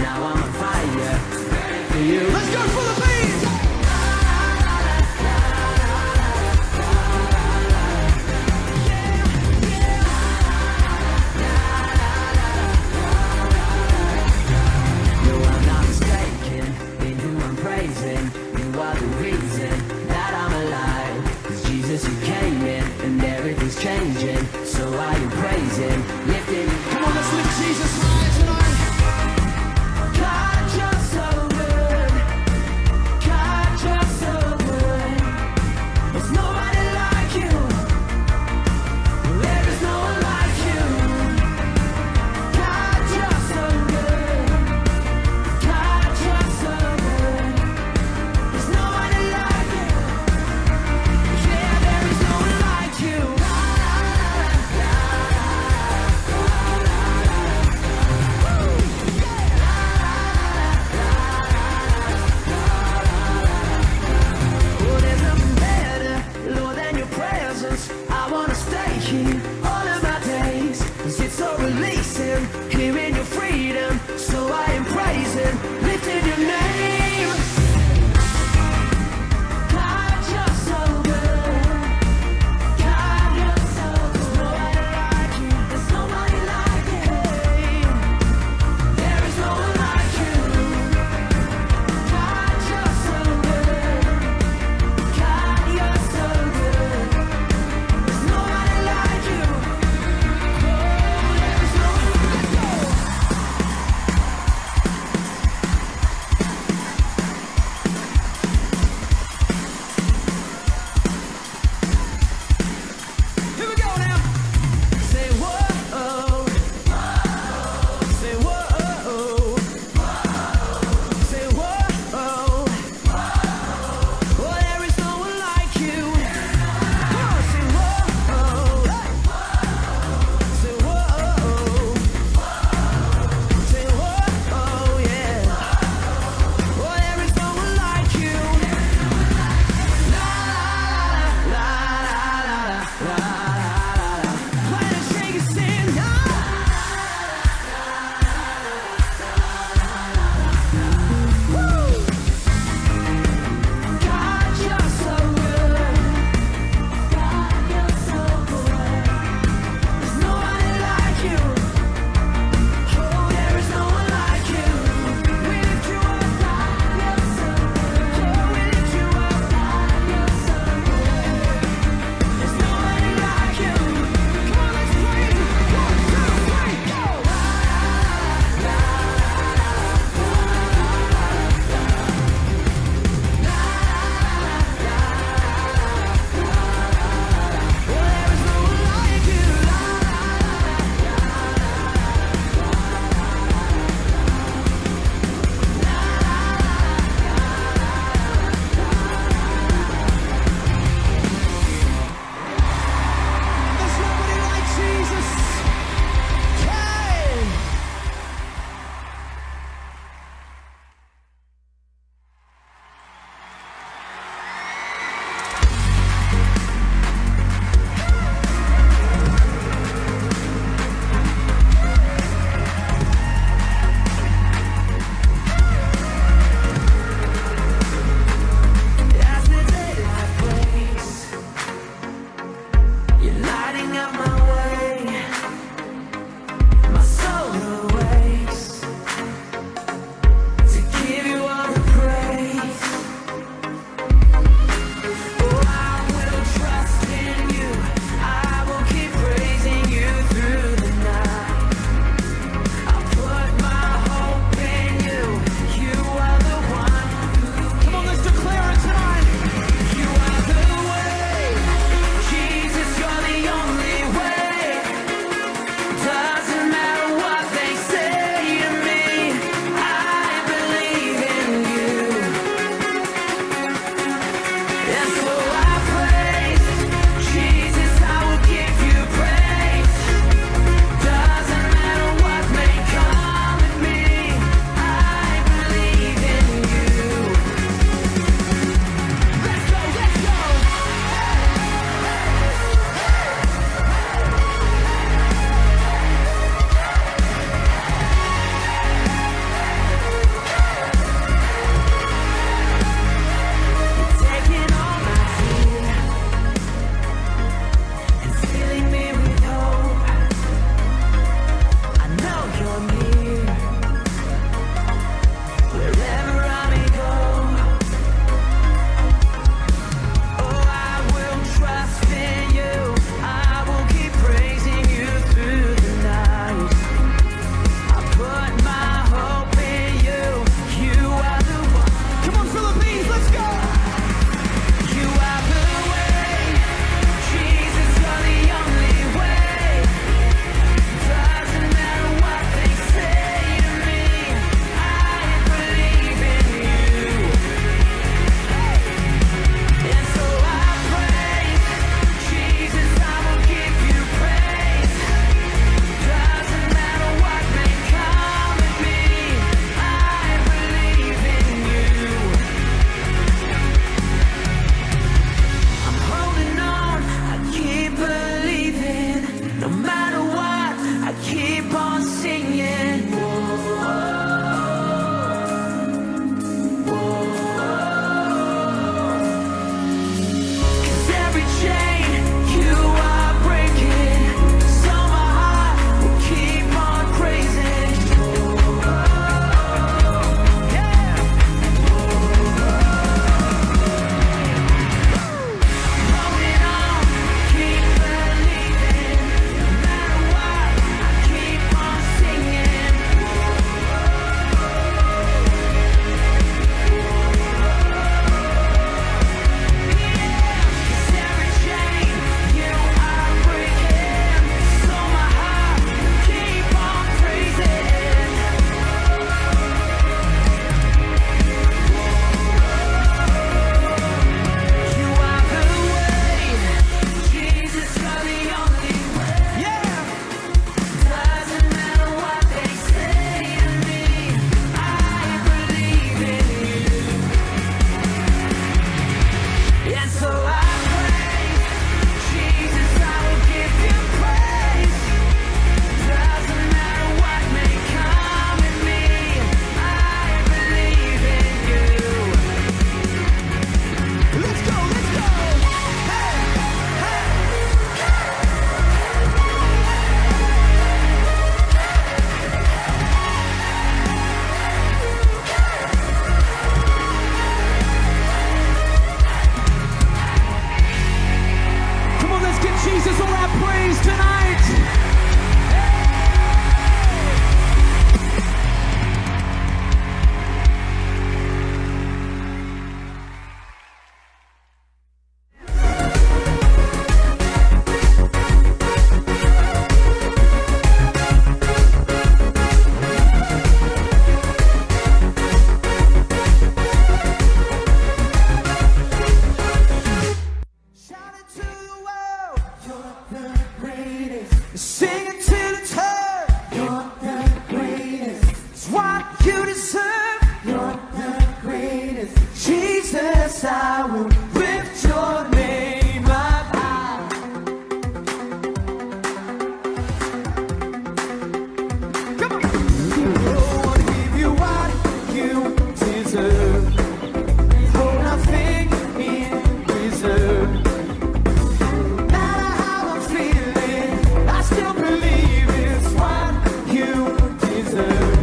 now I'm on fire for you. Let's go for the beat! No, I'm not mistaken in who I'm praising. You are the reason that I'm alive. 'Cause Jesus, you came in and everything's changing. So I am praising, lifting. Come on, let's lift Jesus high tonight. God, you're so good. Jesus, I will lift your name up high. Come on. Oh, I'll give you what you deserve. Hold nothing in reserve. No matter how I'm feeling, I still believe it's what you deserve.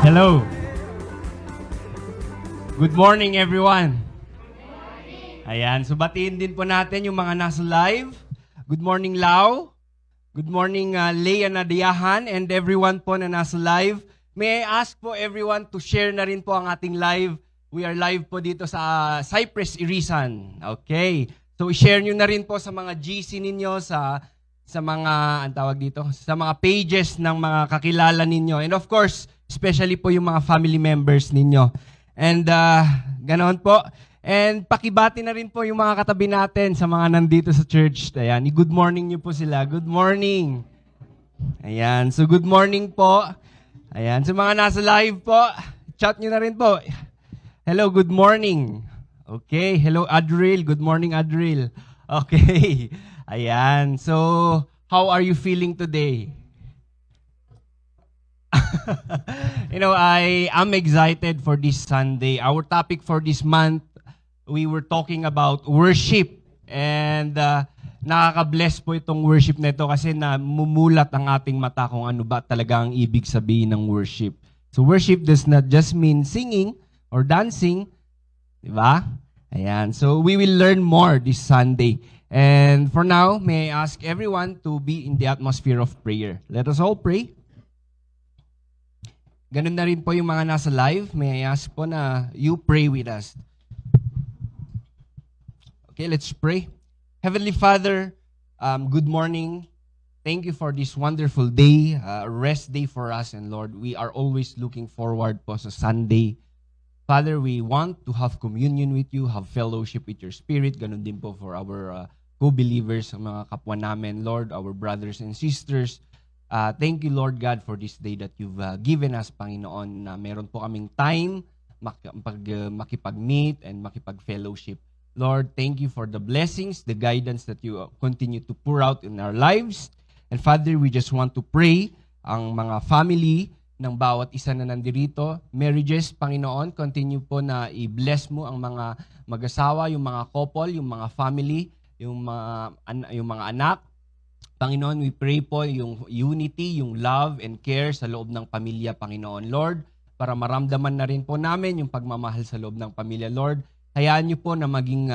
Hello. Good morning, everyone. Ayan, so batiin din po natin yung mga nasa live. Good morning, Lau. Good morning, Leia Nadiyahan, and everyone po na nasa live. May I ask po everyone to share na rin po ang ating live. We are live po dito sa Cypress, Irisan. Okay. So, i-share nyo na rin po sa mga GC ninyo, sa mga, ang tawag dito, sa mga pages ng mga kakilala ninyo. And of course, especially po yung mga family members ninyo. And ganoon po. And pakibati na rin po yung mga katabi natin sa mga nandito sa church. Ayan, good morning nyo po sila. Good morning. Ayan, so good morning po. Ayan, so mga nasa live po, chat nyo na rin po. Hello, good morning. Okay, hello Adril. Good morning, Adril. Okay. Ayan, so how are you feeling today? You know, I am excited for this Sunday. Our topic for this month, we were talking about worship. And nakaka-bless po itong worship na ito kasi namumulat ang ating mata kung ano ba talaga ang ibig sabihin ng worship. So worship does not just mean singing or dancing, di ba? Ayan. So we will learn more this Sunday. And for now, may I ask everyone to be in the atmosphere of prayer. Let us all pray. Ganun na rin po yung mga nasa live. May I ask po na you pray with us. Okay, let's pray. Heavenly Father, good morning. Thank you for this wonderful day, rest day for us. And Lord, we are always looking forward po sa Sunday. Father, we want to have communion with you, have fellowship with your Spirit. Ganun din po for our co-believers, mga kapwa namin, Lord, our brothers and sisters. Thank you, Lord God, for this day that you've given us, Panginoon, na meron po kaming time makipag-meet and makipag-fellowship. Lord, thank you for the blessings, the guidance that you continue to pour out in our lives. And Father, we just want to pray ang mga family ng bawat isa na nandirito. Marriages, Panginoon, continue po na i-bless mo ang mga mag-asawa, yung mga couple, yung mga family, yung mga anak. Panginoon, we pray po yung unity, yung love and care sa loob ng pamilya, Panginoon. Lord, para maramdaman na rin po namin yung pagmamahal sa loob ng pamilya. Lord, hayaan niyo po na maging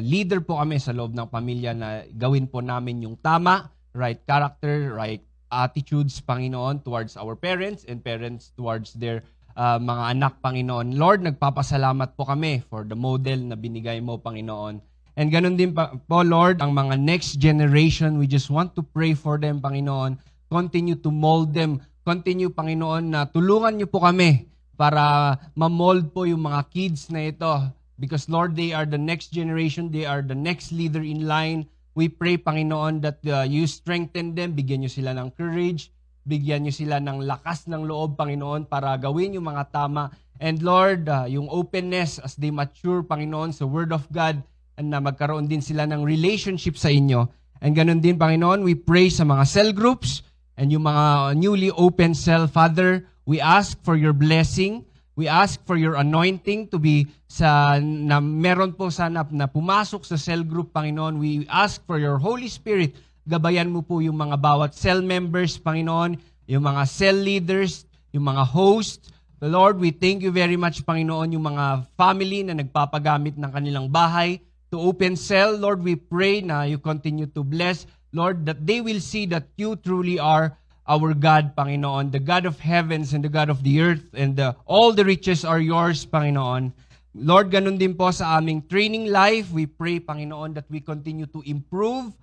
leader po kami sa loob ng pamilya na gawin po namin yung tama, right character, right attitudes, Panginoon, towards our parents and parents towards their mga anak, Panginoon. Lord, nagpapasalamat po kami for the model na binigay mo, Panginoon. And ganun din po, Lord, ang mga next generation, we just want to pray for them, Panginoon. Continue to mold them. Continue, Panginoon, na tulungan niyo po kami para ma-mold po yung mga kids na ito. Because, Lord, they are the next generation. They are the next leader in line. We pray, Panginoon, that you strengthen them. Bigyan niyo sila ng courage. Bigyan niyo sila ng lakas ng loob, Panginoon, para gawin yung mga tama. And, Lord, yung openness as they mature, Panginoon, sa Word of God, na magkaroon din sila ng relationship sa inyo. And ganun din, Panginoon, we pray sa mga cell groups and yung mga newly open cell. Father, we ask for your blessing. We ask for your anointing to be na meron po sana na pumasok sa cell group, Panginoon. We ask for your Holy Spirit. Gabayan mo po yung mga bawat cell members, Panginoon, yung mga cell leaders, yung mga hosts. The Lord, we thank you very much, Panginoon, yung mga family na nagpapagamit ng kanilang bahay to open cell. Lord, we pray na you continue to bless Lord, that they will see that you truly are our God, Panginoon, the God of heavens and the God of the earth, and all the riches are yours, Panginoon. Lord, ganun din po sa aming training life. We pray, Panginoon, that we continue to improve.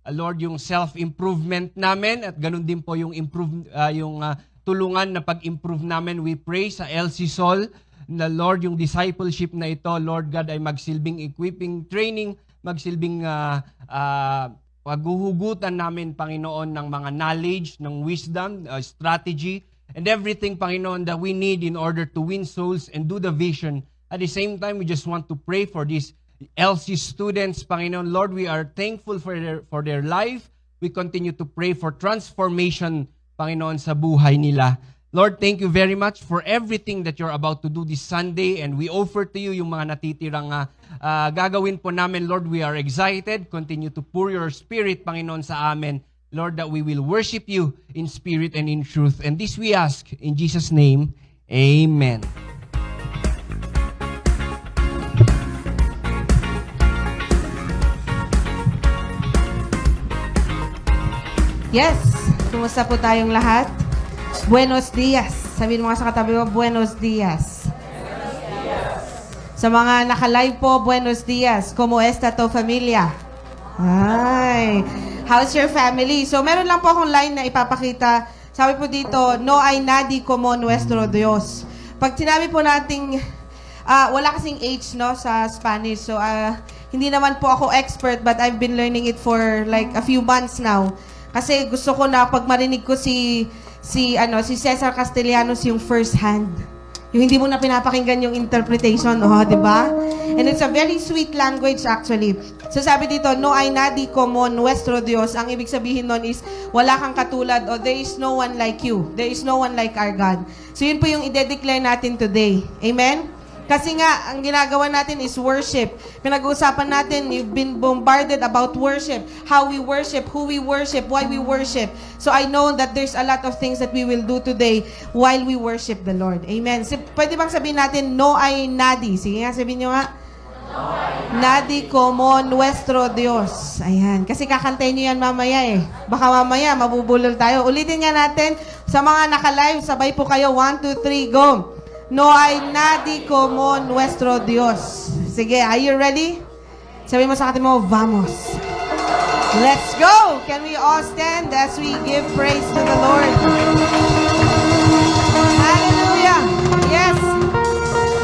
Lord, yung self-improvement namin at ganun din po yung tulungan na pag-improve namin. We pray sa LC Sol na Lord, yung discipleship na ito, Lord God, ay magsilbing equipping training, magsilbing paghuhugutan namin, Panginoon, ng mga knowledge, ng wisdom, strategy, and everything, Panginoon, that we need in order to win souls and do the vision. At the same time, we just want to pray for these LC students, Panginoon. Lord, we are thankful for their life. We continue to pray for transformation, Panginoon, sa buhay nila. Lord, thank you very much for everything that you're about to do this Sunday, and we offer to you yung mga natitirang gagawin po namin. Lord, we are excited. Continue to pour your spirit, Panginoon, sa amin. Lord, that we will worship you in spirit and in truth. And this we ask in Jesus' name, amen. Yes! Kumusta po tayong lahat? Buenos dias. Sabihin mo nga sa katabi mo, buenos dias. Sa mga naka-live po, buenos dias. ¿Cómo está tu familia? Ay, how's your family? So, meron lang po akong line na ipapakita. Sabi po dito, no hay nadie como nuestro Dios. Pag sinabi po nating, wala kasing H, no, sa Spanish. So, hindi naman po ako expert, but I've been learning it for like a few months now. Kasi gusto ko na pag marinig ko si Cesar Castellanos yung first hand. Yung hindi mo na pinapakinggan yung interpretation, di ba? And it's a very sweet language actually. So sabi dito, no hay nadie como nuestro Dios. Ang ibig sabihin nun is, wala kang katulad o there is no one like you. There is no one like our God. So yun po yung i-declare natin today. Amen? Kasi nga, ang ginagawa natin is worship. Pinag-uusapan natin, you've been bombarded about worship. How we worship, who we worship, why we worship. So I know that there's a lot of things that we will do today while we worship the Lord. Amen. Pwede bang sabihin natin, no hay nadie? Sige nga, sabihin nyo nga. Nadie como nuestro Dios. Ayan. Kasi kakantayin nyo yan mamaya eh. Baka mamaya, mabubulol tayo. Ulitin nga natin. Sa mga naka-live, sabay po kayo. 1, 2, 3, go. No hay nadie como nuestro Dios. Sige, are you ready? Sabi mo sa atin mo, vamos. Let's go! Can we all stand as we give praise to the Lord? Hallelujah! Yes!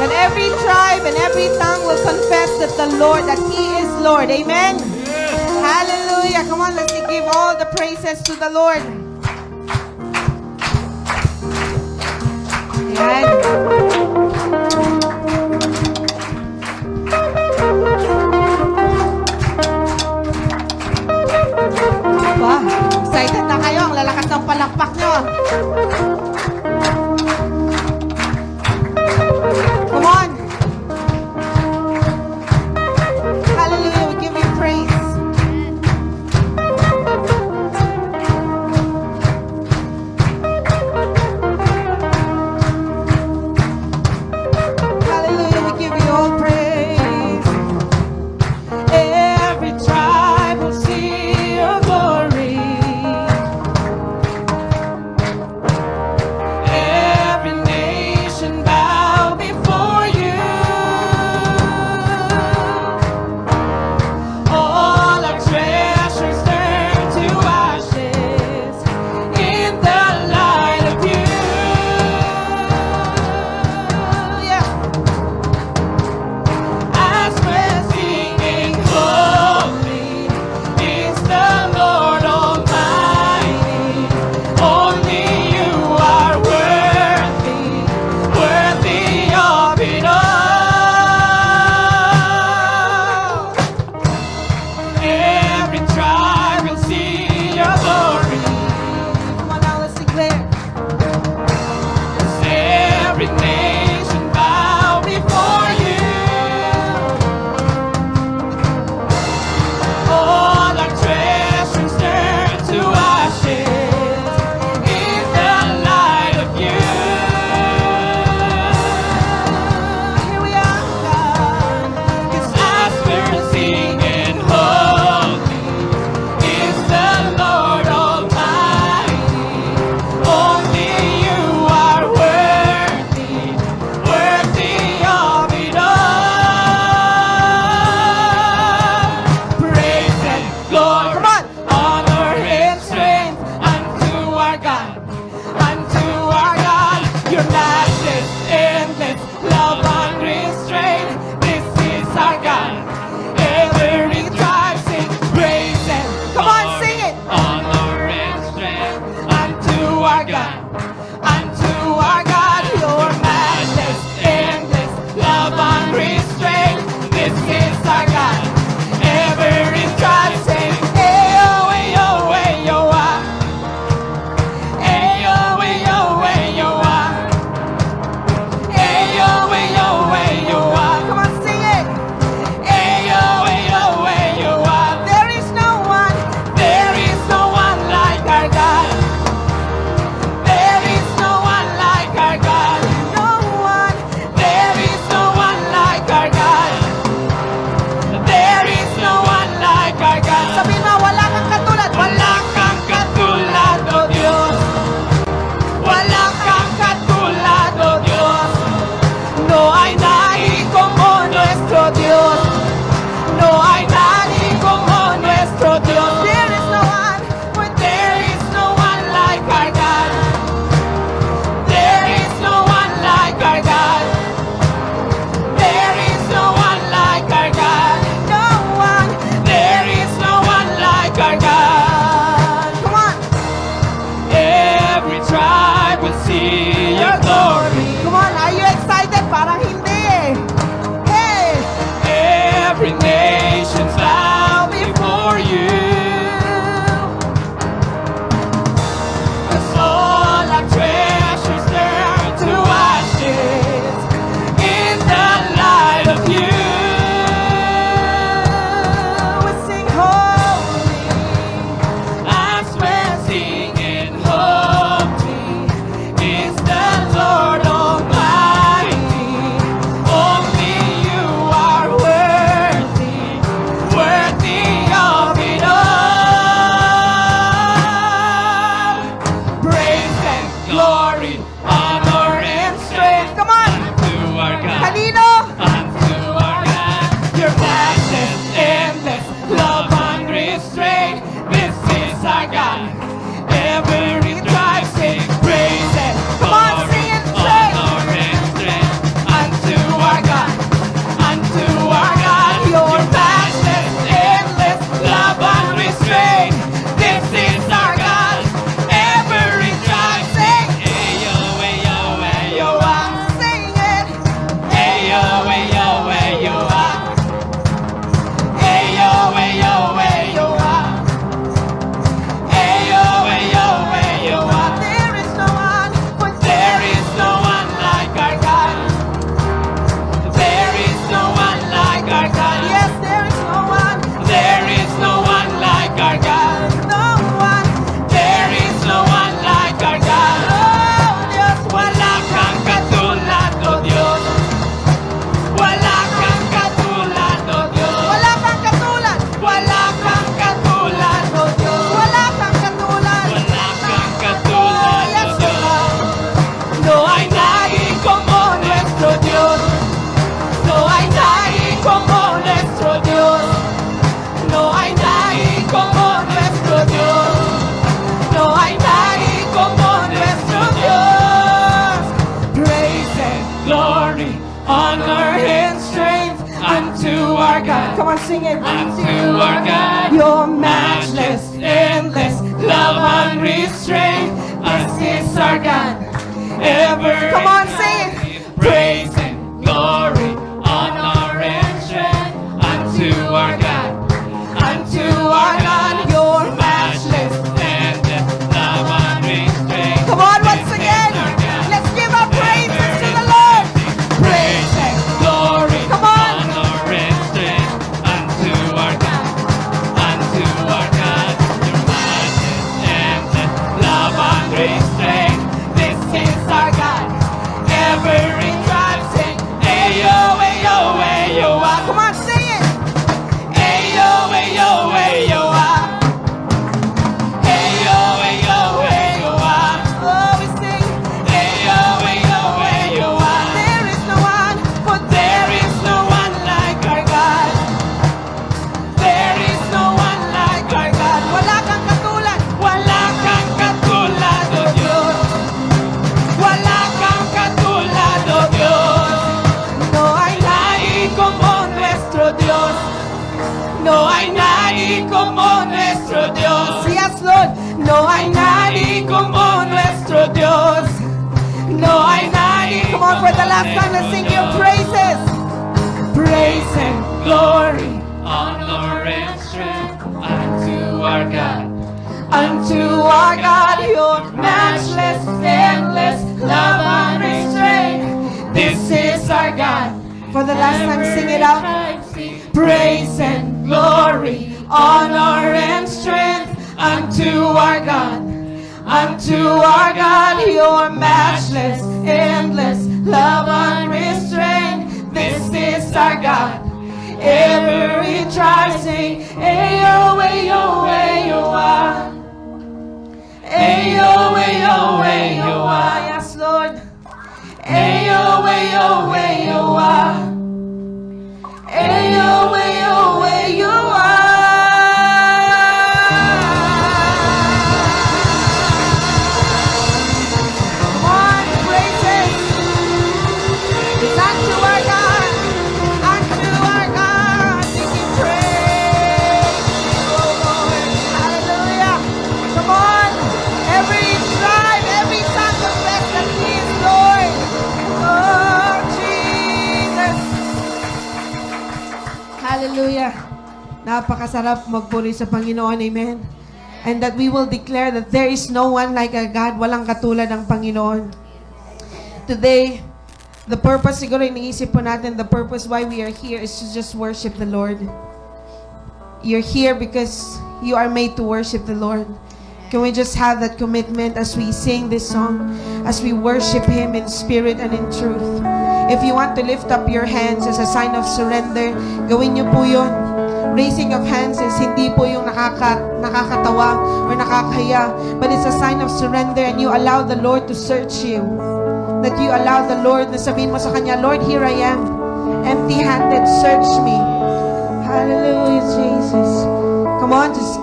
That every tribe and every tongue will confess that the Lord, that He is Lord. Amen? Hallelujah! Come on, let's give all the praises to the Lord. Ayan. Wow, excited na kayo. Ang lalakas ng palakpak nyo. Come on. Hallelujah, we give you praise. on, sing it. Unto our God, Your matchless, endless, love unrestrained. This is our God. ever Come on, sing it. praise and glory, honor and strength unto our God, Unto our God, your matchless. and love unrestrained. Come on, once again. Let's give our praises to the Lord. Praise and glory, Come on. honor and strength unto our God, unto our God, your majesty and love unrestrained. This is our God, every tribe sing, ayo, ayo, ayo, ah. Come on, sing it. Ayo, ayo, ayo, ah. Ayo, ayo, ayo, ah. Oh, we sing. Ayo, ayo, ayo, ah. There is no one, for There is no one like our God. There is no one like our God. wala kang katulad. Wala kang katulad, O Diyos. Wala kang katulad, O Diyos. No hay Nadie como nuestro Dios. No hay nadie como nuestro Dios. Yes, Lord. No hay Nadie como nuestro Dios. No hay nadie. Come on, for the last time, let's sing your praises. Praise and glory, honor and strength unto our God. Unto our God, your matchless, endless love unrestrained. This is our God. For the last time, sing it out. Praise and glory, honor and strength unto our God. Unto our God, your matchless, endless love unrestrained. This is our God. Every tribe sing, ayo, ayo, ayo, ah. Ayo, ayo, ayo, ah. Yes, Lord. Ayo, ayo, ayo, ah. Ayo, ayo, ayo, Come on, praises. It's unto our God. Unto our God. We give praise. Oh, Lord. Hallelujah. Come on. Every tribe, every tongue confess that He is Lord. Oh, Jesus. Hallelujah. Napakasarap magpuri sa Panginoon. Amen. And that we will declare that there is no one like our God. Walang katulad ng Panginoon. Today, the purpose, siguro iniisip po natin, the purpose why we are here is to just worship the Lord. You're here because you are made to worship the Lord. Can we just have that commitment as we sing this song, as we worship Him in spirit and in truth? If you want to lift up your hands as a sign of surrender, gawin niyo po yun. Raising of hands is hindi po yung nakakatawa or nakakahiya, but it's a sign of surrender, and you allow the Lord to search you. That you allow the Lord na sabihin mo sa Kanya, Lord, here I am, empty-handed, search me. Hallelujah, Jesus. Come on, just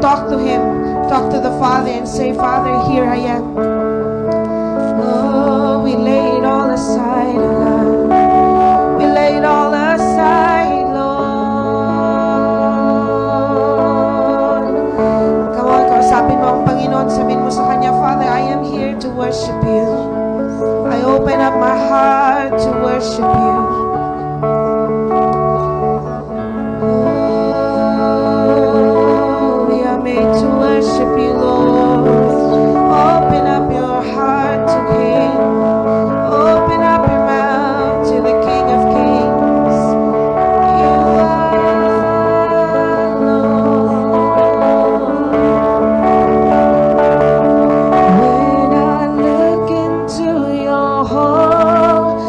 talk to Him. Talk to the Father and say, Father, here I am. Oh, we lay it all aside, Lord. We lay it all aside, Lord. Come on, kausapin mo ang Panginoon. Sabihin mo sa Kanya, Father, I am here to worship you. I open up my heart to worship you. Oh, we are made to worship you, Lord. Open up your heart to King. Open up your mouth to the King of Kings. You are Lord. When I look into your holiness,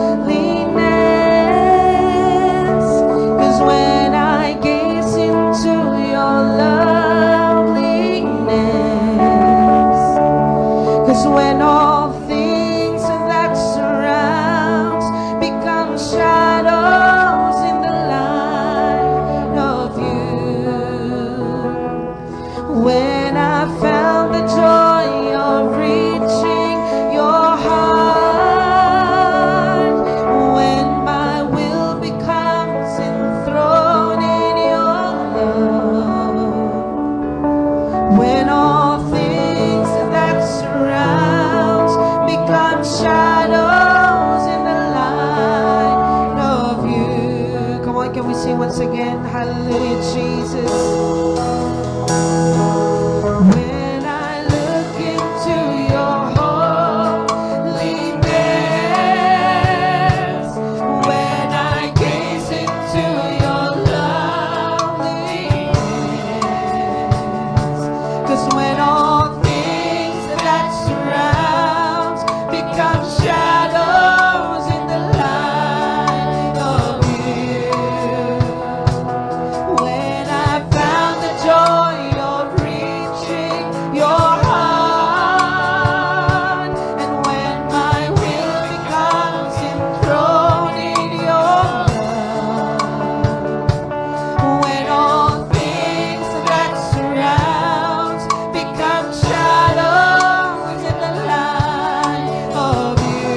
'cause when I gaze into your loveliness, 'cause when all things that surrounds become shadows in the light of you, when I found the joy of reaching your heart, when my will becomes enthroned in once again. Hallelujah, Jesus. When I look into your holiness, when I gaze into your loveliness, 'cause when all things that surrounds become shadows in the light of you, when I found the joy of reaching your heart, and when my will becomes enthroned in your love, when all things that surrounds become shadows in the light of you.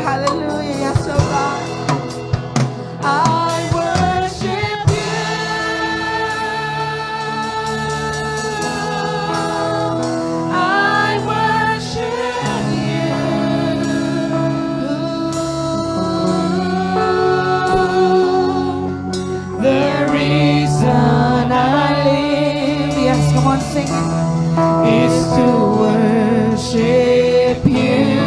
Hallelujah, yes, oh God. I worship you. I worship you. The reason I live, yes, come on, sing it, is to worship you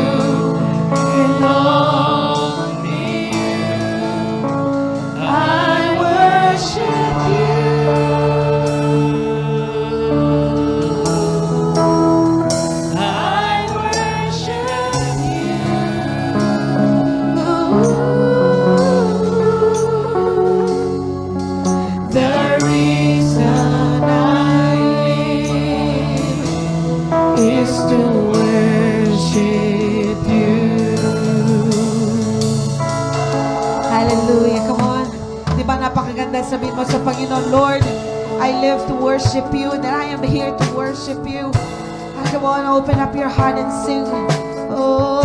and only you. I worship you. I worship you. The reason I live is to worship you. Hallelujah. Come on. Di ba napakaganda sabihin mo sa Panginoon, Lord, I live to worship you, that I am here to worship you. Come on, open up your heart and sing. Oh,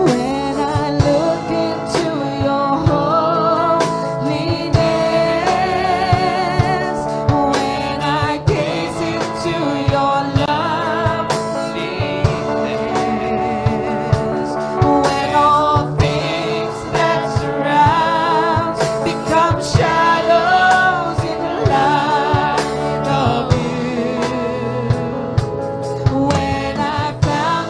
when I look into your holiness, when I gaze into your loveliness, when all things that surround become shadows in the light of you, when I found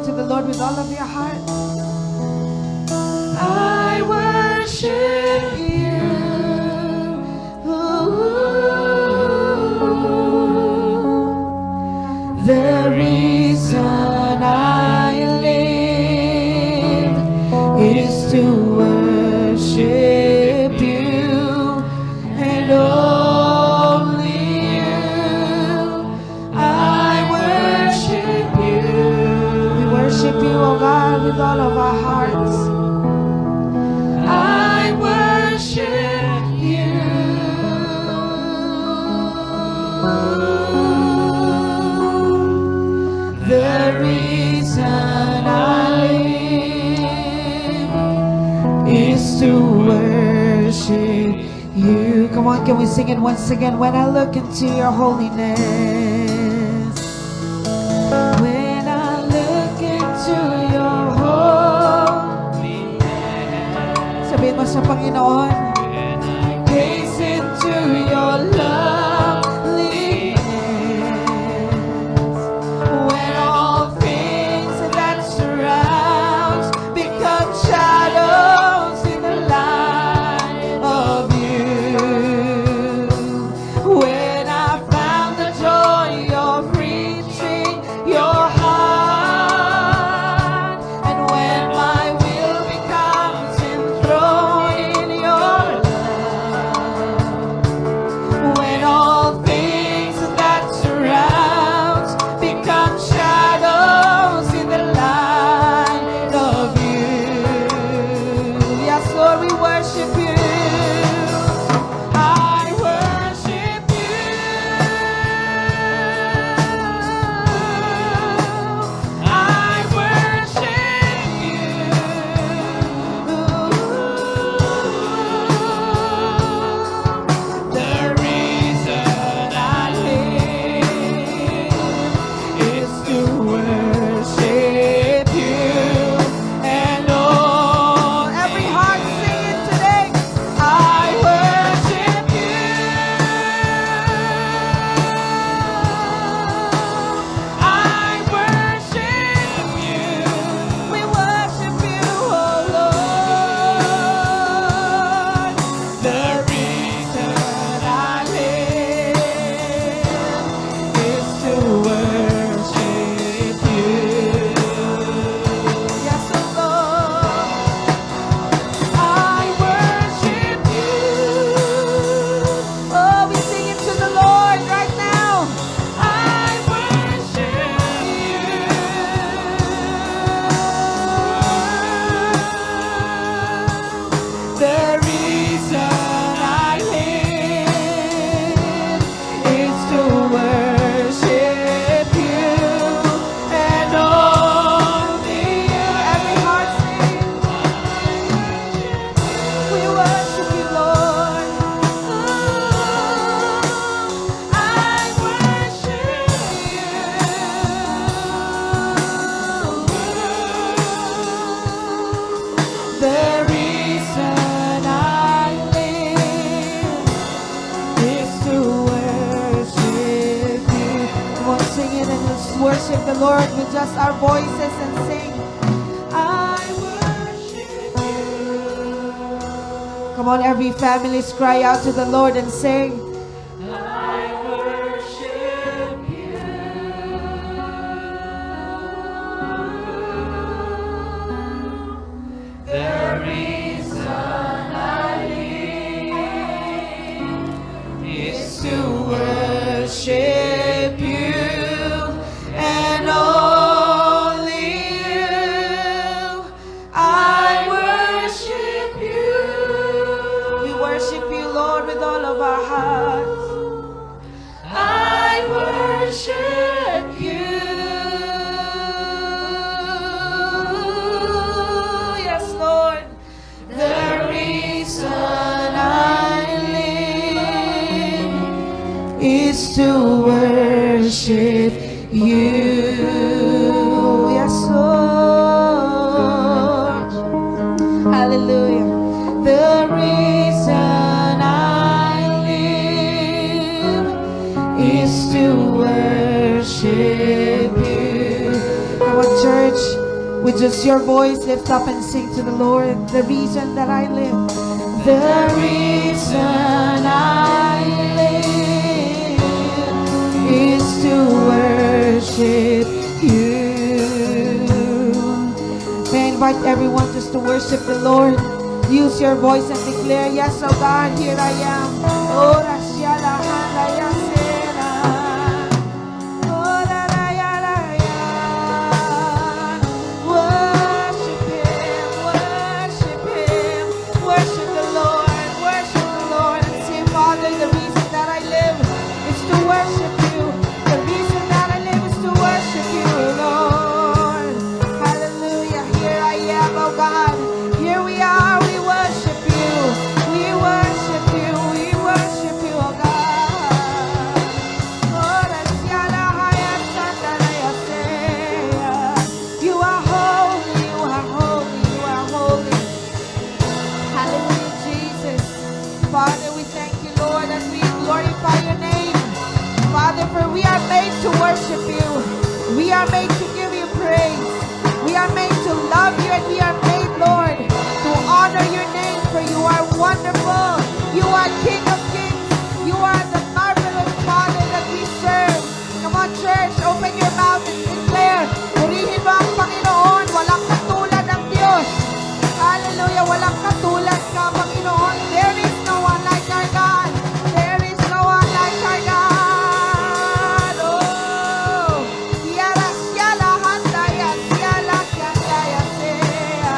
to the Lord with all of your heart. I worship you. The reason I live is to worship you and only you. I worship you. We worship you, oh God, with all of our hearts. I worship you. The reason I live is to worship you. Come on, can we sing it once again? When I look into your holiness, when I look into your holiness, sabihin mo sa Panginoon, gaze into your loveliness. When all things that surrounds become shadows in the light of you. When I found the joy of reaching your heart, and when my will becomes enthroned in your love, when all things that surrounds become shadows in the light of you. Yes, Lord, we worship you. I worship you. I worship you. The reason I live is to worship you and all. Every heart sing it today. I worship you. I worship you. We worship you, oh Lord. The reason I live is to worship you. Yes, oh Lord, I worship you. Oh, we sing it to the Lord right now. I worship you. The reason I live is to worship you and only you. Every heart sings. We worship you, Lord. I worship you. The reason I live is to worship you. Come on, sing it and let's worship the Lord with just our voices and sing. I worship you. Come on, every families cry out to the Lord and sing. I worship you. The reason I live is to worship you and only you. I worship you. We worship you, Lord, with all of our hearts. I worship you. Yes, Lord. The reason I live is to worship you. Yes, Lord. Hallelujah. The reason I live is to worship you. Come on, church. With just your voice, lift up and sing to the Lord. The reason that I live. The reason I live is to worship you. May I invite everyone just to worship the Lord. Use your voice and declare, yes, oh God, here I am. Oh, Rashiala, Handaya, Sera. Oh, Rarayalaya. Worship Him, worship Him. Worship the Lord, and say, Father, the reason that I live is to worship you. The reason that I live is to worship you, Lord. Hallelujah. Here I am, oh God. Here we are, we worship you. We worship you, oh God. Oh, Rashiala, Haya, Sandaraya, Seya. You are holy, you are holy, you are holy. Hallelujah, Jesus. Father, we thank you, Lord, as we glorify your name. Father, for we are made to worship you. We are made to give you praise. We are made to love you, and we are made, Lord, to honor your name, for you are wonderful. You are King of kings. You are the marvelous Father that we serve. Come on, church, open your mouth and declare, purihin mo ang Panginoon. Walang katulad ng Diyos. Hallelujah. Walang katulad ka, Panginoon. There is no one like our God. There is no one like our God. Oh. Yara, yala, handaya, yala, yandaya, seya.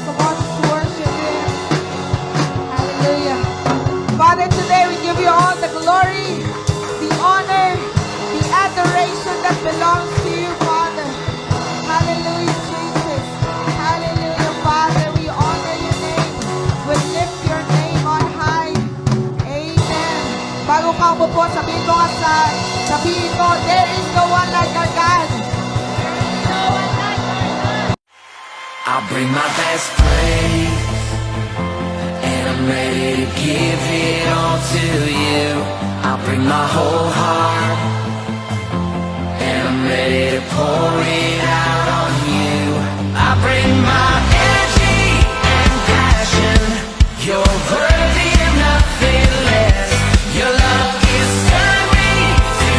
Come on, just worship Him. Hallelujah. Father, today we give you all the glory, the honor, the adoration that belongs to you, Father. Hallelujah, Jesus. Hallelujah, Father. We honor your name. We lift your name on high. Amen. Bago ka umupo, sabihin mo nga sabihin mo, there is no one like our God. I'll bring my best praise, and I'm ready to give it all to you. I'll bring my whole heart, and I'm ready to pour it out on you. I bring my energy and passion. You're worthy of nothing less. Your love is stirring me to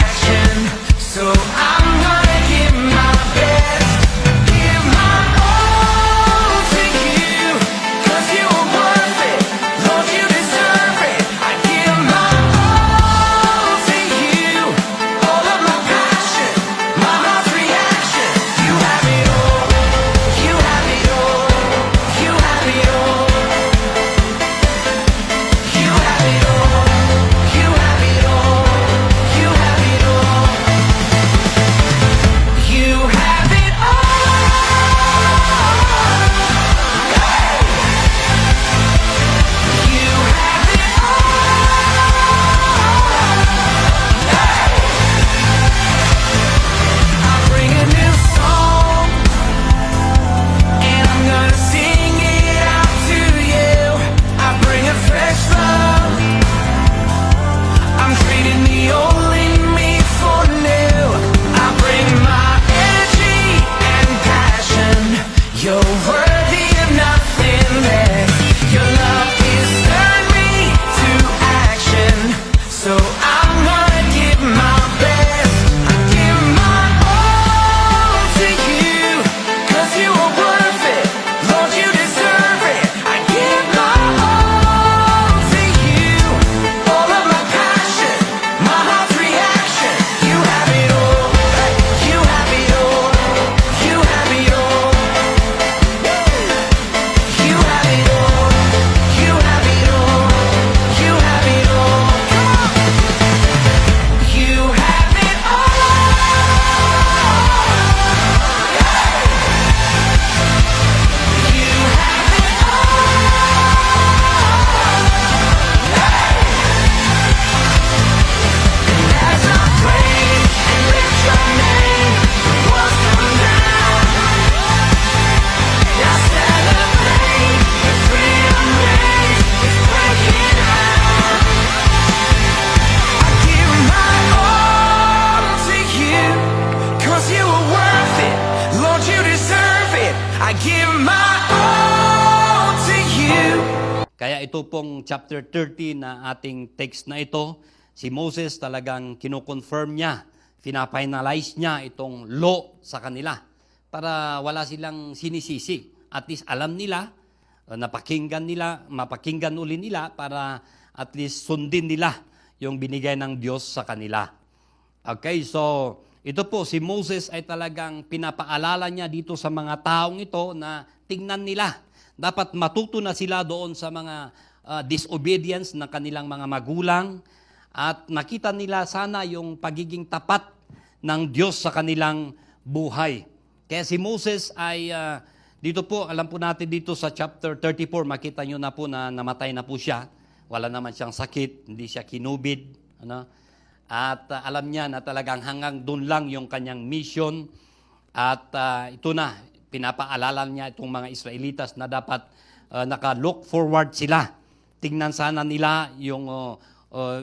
action, so I'm gonna give my best. Give my all to you, 'cause you are worth it. Lord, you deserve it. I give my all to you. All of my passion, my heart's reaction. Kaya ito pong chapter 30 na ating text na ito, si Moses talagang kinoconfirm niya, finapinalize niya itong law sa kanila para wala silang sinisisi. At least alam nila, mapakinggan uli nila para at least sundin nila yung binigay ng Diyos sa kanila. Okay, so ito po, si Moses ay talagang pinapaalala niya dito sa mga taong ito na tingnan nila. Dapat matuto na sila doon sa mga disobedience ng kanilang mga magulang at makita nila sana yung pagiging tapat ng Diyos sa kanilang buhay. Kaya si Moses ay, dito po, alam po natin dito sa chapter 34, makita nyo na po na namatay na po siya. Wala naman siyang sakit, hindi siya kinubid. At alam niya na talagang hanggang doon lang yung kanyang mission. At ito na, pinapaalala niya itong mga Israelitas na dapat naka-look forward sila. Tingnan sana nila yung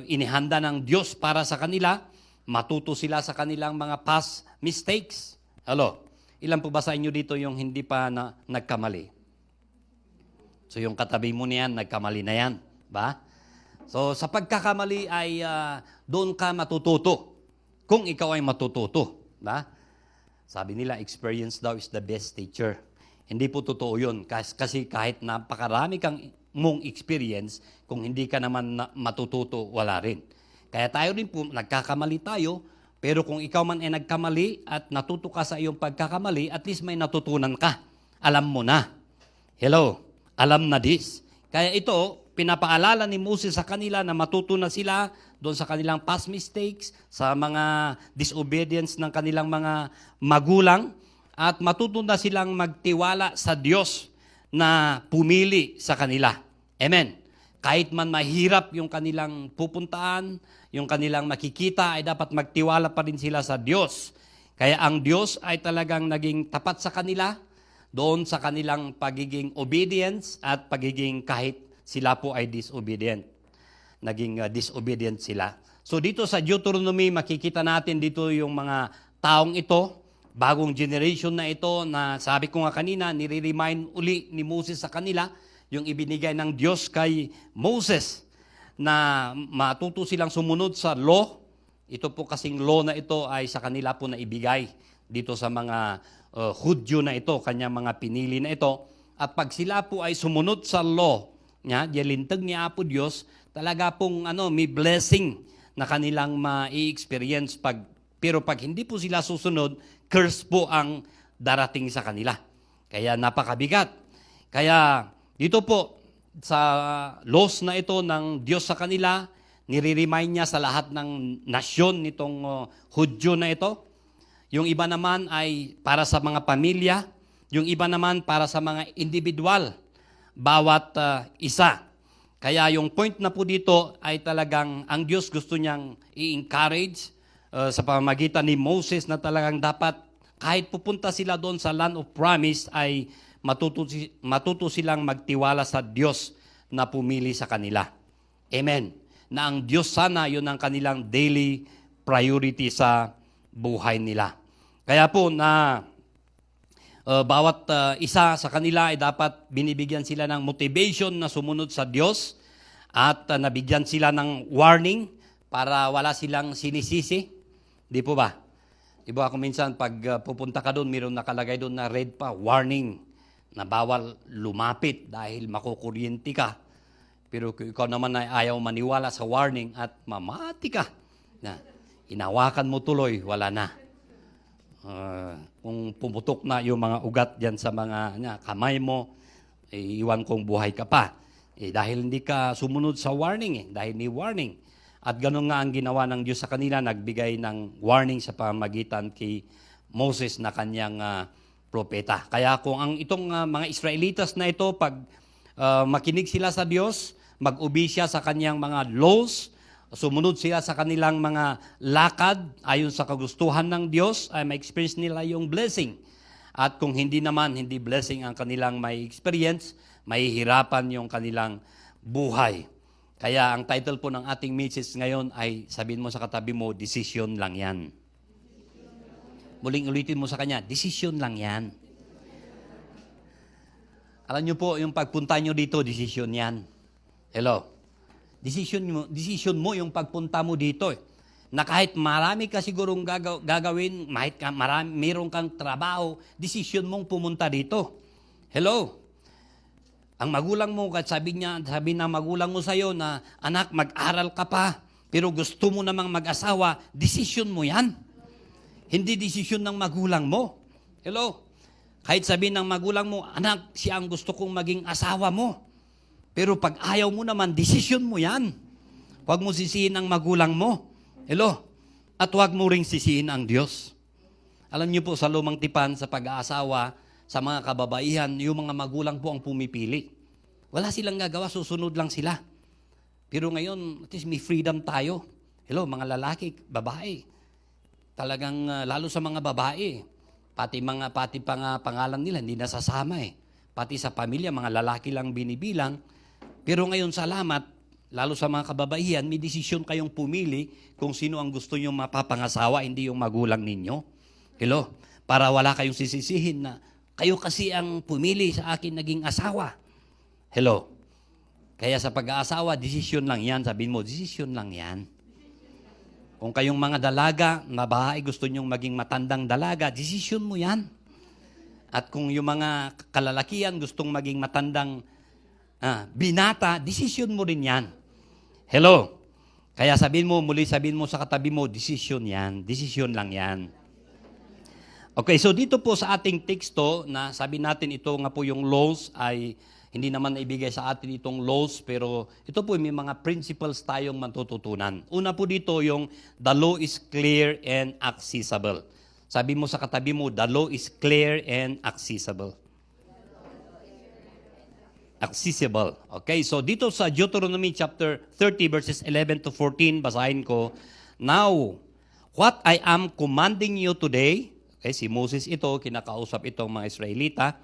inihanda ng Diyos para sa kanila. Matuto sila sa kanilang mga past mistakes. Hello, ilan po ba sa inyo dito yung hindi pa nagkamali? So yung katabi mo niyan, nagkamali na yan. Ba? So sa pagkakamali ay doon ka matututo. Kung ikaw ay matututo. Ba? Sabi nila, experience daw is the best teacher. Hindi po totoo yun. Kasi kahit napakarami kang mong experience, kung hindi ka naman matututo, wala rin. Kaya tayo rin po, nagkakamali tayo, pero kung ikaw man ay nagkamali at natuto ka sa iyong pagkakamali, at least may natutunan ka. Alam mo na. Hello, alam na this. Kaya ito, pinapaalala ni Moses sa kanila na matuto na sila doon sa kanilang past mistakes, sa mga disobedience ng kanilang mga magulang, at matuto na silang magtiwala sa Diyos na pumili sa kanila. Amen. Kahit man mahirap yung kanilang pupuntaan, yung kanilang makikita, ay dapat magtiwala pa rin sila sa Diyos. Kaya ang Diyos ay talagang naging tapat sa kanila, doon sa kanilang pagiging obedience at pagiging kahit sila po ay disobedient. Naging disobedient sila. So dito sa Deuteronomy, makikita natin dito yung mga taong ito, bagong generation na ito, na sabi ko nga kanina, nire-remind uli ni Moses sa kanila, yung ibinigay ng Diyos kay Moses, na matuto silang sumunod sa law. Ito po kasing law na ito ay sa kanila po na ibigay dito sa mga Hudyo na ito, kanyang mga pinili na ito. At pag sila po ay sumunod sa law, dilintag ni Apo Diyos, talaga pong may blessing na kanilang ma-experience. Pero pag hindi po sila susunod, curse po ang darating sa kanila. Kaya napakabigat. Kaya dito po, sa laws na ito ng Diyos sa kanila, nire-remind niya sa lahat ng nasyon nitong Hudyo na ito. Yung iba naman ay para sa mga pamilya, yung iba naman para sa mga individual, bawat isa. Kaya yung point na po dito ay talagang ang Diyos gusto niyang i-encourage sa pamamagitan ni Moses na talagang dapat kahit pupunta sila doon sa land of promise ay matuto silang magtiwala sa Diyos na pumili sa kanila. Amen. Na ang Diyos sana yun ang kanilang daily priority sa buhay nila. Kaya po na bawat isa sa kanila ay dapat binibigyan sila ng motivation na sumunod sa Diyos at nabigyan sila ng warning para wala silang sinisisi. Di po ba? Di ba ako minsan pag pupunta ka doon, mayroon nakalagay doon na red pa, warning, na bawal lumapit dahil makukuryente ka. Pero kung ikaw naman ay ayaw maniwala sa warning at mamati ka, na inawakan mo tuloy, wala na. Kung pumutok na yung mga ugat dyan sa mga kamay mo, iwan kong buhay ka pa. Dahil hindi ka sumunod sa warning, dahil ni warning. At ganun nga ang ginawa ng Diyos sa kanila, nagbigay ng warning sa pamagitan kay Moses na kanyang propeta. Kaya kung ang itong mga Israelitas na ito, pag makinig sila sa Diyos, mag-ubi siya sa kanyang mga laws, sumunod sila sa kanilang mga lakad ayon sa kagustuhan ng Diyos, ay ma-experience nila yung blessing. At kung hindi naman, hindi blessing ang kanilang may experience, mahihirapan yung kanilang buhay. Kaya ang title po ng ating message ngayon ay, sabihin mo sa katabi mo, decision lang yan. Muling ulitin mo sa kanya, decision lang yan. Alam nyo po, yung pagpunta nyo dito, decision yan. Hello? Decision mo yung pagpunta mo dito. Na kahit marami ka sigurong gagawin, meron kang trabaho, decision mong pumunta dito. Hello? Ang magulang mo, kahit sabi ng magulang mo sa'yo na, anak, mag-aral ka pa, pero gusto mo namang mag-asawa, decision mo yan. Hindi decision ng magulang mo. Hello? Kahit sabi ng magulang mo, anak, siya ang gusto kong maging asawa mo. Pero pag ayaw mo naman, decision mo yan. Huwag mo sisihin ang magulang mo. Hello? At huwag mo ring sisihin ang Diyos. Alam niyo po, sa lumang tipan, sa pag-aasawa, sa mga kababaihan, yung mga magulang po ang pumipili. Wala silang gagawa, susunod lang sila. Pero ngayon, at least may freedom tayo. Hello, mga lalaki, babae. Talagang, lalo sa mga babae, pati pangalan nila, hindi nasasama eh. Pati sa pamilya, mga lalaki lang binibilang. Pero ngayon, salamat, lalo sa mga kababaihan, may desisyon kayong pumili kung sino ang gusto nyo mapapangasawa, hindi yung magulang ninyo. Hello? Para wala kayong sisisihin na, kayo kasi ang pumili sa akin naging asawa. Hello? Kaya sa pag-aasawa, desisyon lang yan. Sabihin mo, desisyon lang yan. Kung kayong mga dalaga, na bahay, gusto nyong maging matandang dalaga, desisyon mo yan. At kung yung mga kalalakihan gustong maging matandang binata, desisyon mo rin yan. Hello? Kaya sabihin mo sa katabi mo, desisyon yan. Desisyon lang yan. Okay, so dito po sa ating teksto na sabi natin ito nga po yung laws ay hindi naman naibigay sa atin itong laws pero ito po may mga principles tayong matututunan. Una po dito yung the law is clear and accessible. Sabi mo sa katabi mo, the law is clear and accessible. Accessible. Okay, so dito sa Deuteronomy chapter 30 verses 11 to 14, basahin ko. Now, what I am commanding you today, okay, si Moses ito, kinakausap itong mga Israelita,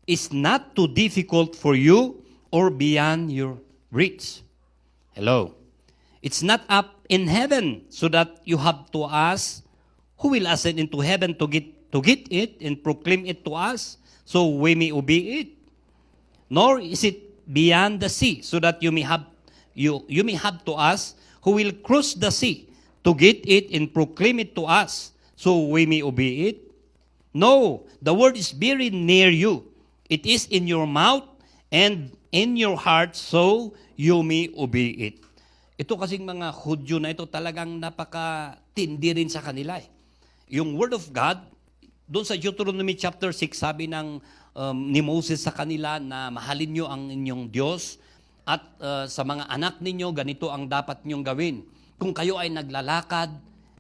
is not too difficult for you or beyond your reach. Hello. It's not up in heaven so that you have to ask, who will ascend into heaven to get it and proclaim it to us so we may obey it? Nor is it beyond the sea so that you may have to ask, who will cross the sea to get it and proclaim it to us so we may obey it? No, the word is very near you. It is in your mouth and in your heart so you may obey it. Ito kasing mga Hudyo na ito talagang napakatindi rin sa kanila eh. Yung word of God, doon sa Deuteronomy chapter 6, sabi ni Moses sa kanila na mahalin nyo ang inyong Diyos at sa mga anak ninyo, ganito ang dapat nyong gawin. Kung kayo ay naglalakad,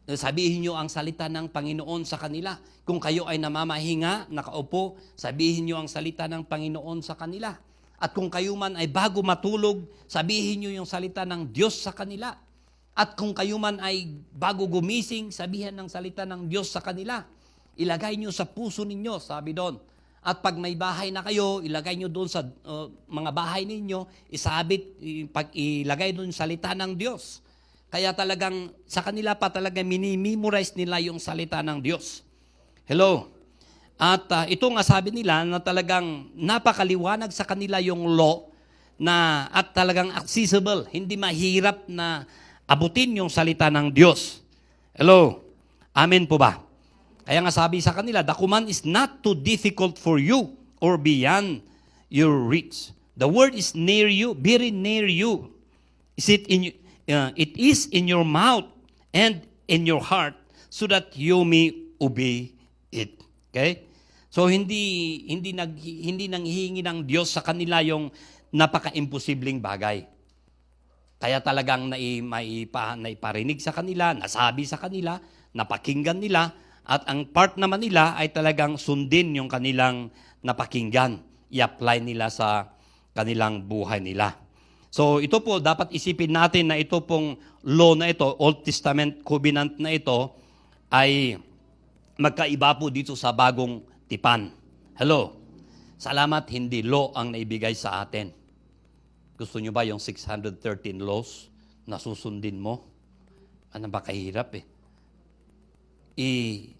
sabihin nyo ang salita ng Panginoon sa kanila. Kung kayo ay namamahinga, nakaupo, sabihin nyo ang salita ng Panginoon sa kanila. At kung kayo man ay bago matulog, sabihin nyo yung salita ng Diyos sa kanila. At kung kayo man ay bago gumising, sabihin ng salita ng Diyos sa kanila. Ilagay nyo sa puso ninyo, sabi doon. At pag may bahay na kayo, ilagay nyo doon sa mga bahay ninyo, ilagay doon yung salita ng Diyos. Kaya talagang sa kanila pa talaga minimemorize nila yung salita ng Diyos. Hello? At ito nga sabi nila na talagang napakaliwanag sa kanila yung law na at talagang accessible. Hindi mahirap na abutin yung salita ng Diyos. Hello? Amen po ba? Kaya nga sabi sa kanila, the command is not too difficult for you or beyond your reach. The word is near you, very near you. It is in your mouth and in your heart so that you may obey it. Okay? So hindi nanghihingi ng Diyos sa kanila yung napaka-imposibleng bagay. Kaya talagang naiparinig sa kanila, nasabi sa kanila, napakinggan nila, at ang part naman nila ay talagang sundin yung kanilang napakinggan. I-apply nila sa kanilang buhay nila. So ito po, dapat isipin natin na ito pong law na ito, Old Testament covenant na ito, ay magkaiba po dito sa bagong tipan. Hello? Salamat, hindi law ang naibigay sa atin. Gusto nyo ba yung 613 laws na susundin mo? Ano ba kahirap eh?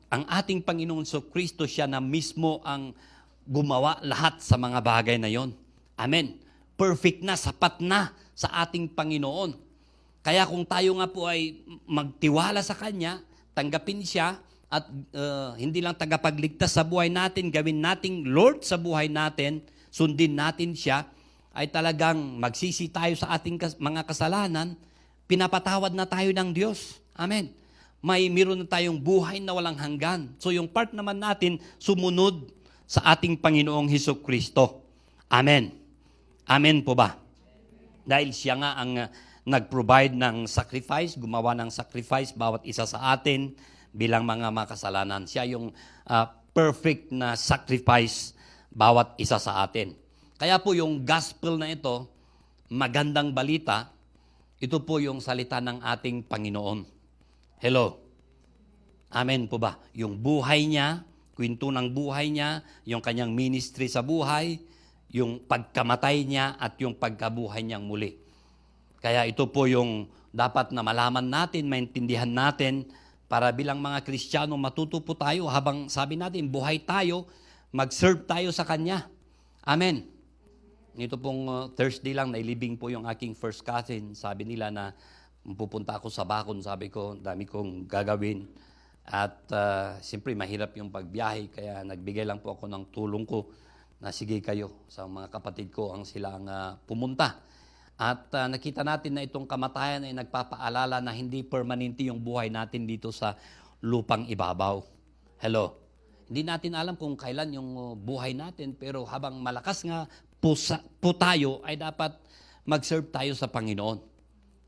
Ang ating Panginoon Kristo siya na mismo ang gumawa lahat sa mga bagay na yon. Amen. perfect na, sapat na sa ating Panginoon. Kaya kung tayo nga po ay magtiwala sa Kanya, tanggapin siya, at hindi lang tagapagligtas sa buhay natin, gawin nating Lord sa buhay natin, sundin natin siya, ay talagang magsisi tayo sa ating mga kasalanan, pinapatawad na tayo ng Diyos. Amen. Meron na tayong buhay na walang hanggan. So yung part naman natin, sumunod sa ating Panginoong Hesukristo. Amen. Amen po ba? Dahil siya nga ang nag-provide ng sacrifice, gumawa ng sacrifice bawat isa sa atin bilang mga makasalanan. Siya yung perfect na sacrifice bawat isa sa atin. Kaya po yung gospel na ito, magandang balita, ito po yung salita ng ating Panginoon. Hello. Amen po ba? Yung buhay niya, kwento ng buhay niya, yung kanyang ministry sa buhay, yung pagkamatay niya at yung pagkabuhay niyang muli. Kaya ito po yung dapat na malaman natin, maintindihan natin, para bilang mga Kristiyano matuto po tayo habang sabi natin, buhay tayo, mag-serve tayo sa Kanya. Amen. Ito pong Thursday lang, nailibing po yung aking first cousin. Sabi nila na pupunta ako sa Bacon, sabi ko, dami kong gagawin. At siyempre, mahirap yung pagbiyahe, kaya nagbigay lang po ako ng tulong ko na sige kayo sa mga kapatid ko ang sila ang pumunta. At nakita natin na itong kamatayan ay nagpapaalala na hindi permanente yung buhay natin dito sa lupang ibabaw. Hello. Hindi natin alam kung kailan yung buhay natin, pero habang malakas nga po tayo, ay dapat mag-serve tayo sa Panginoon.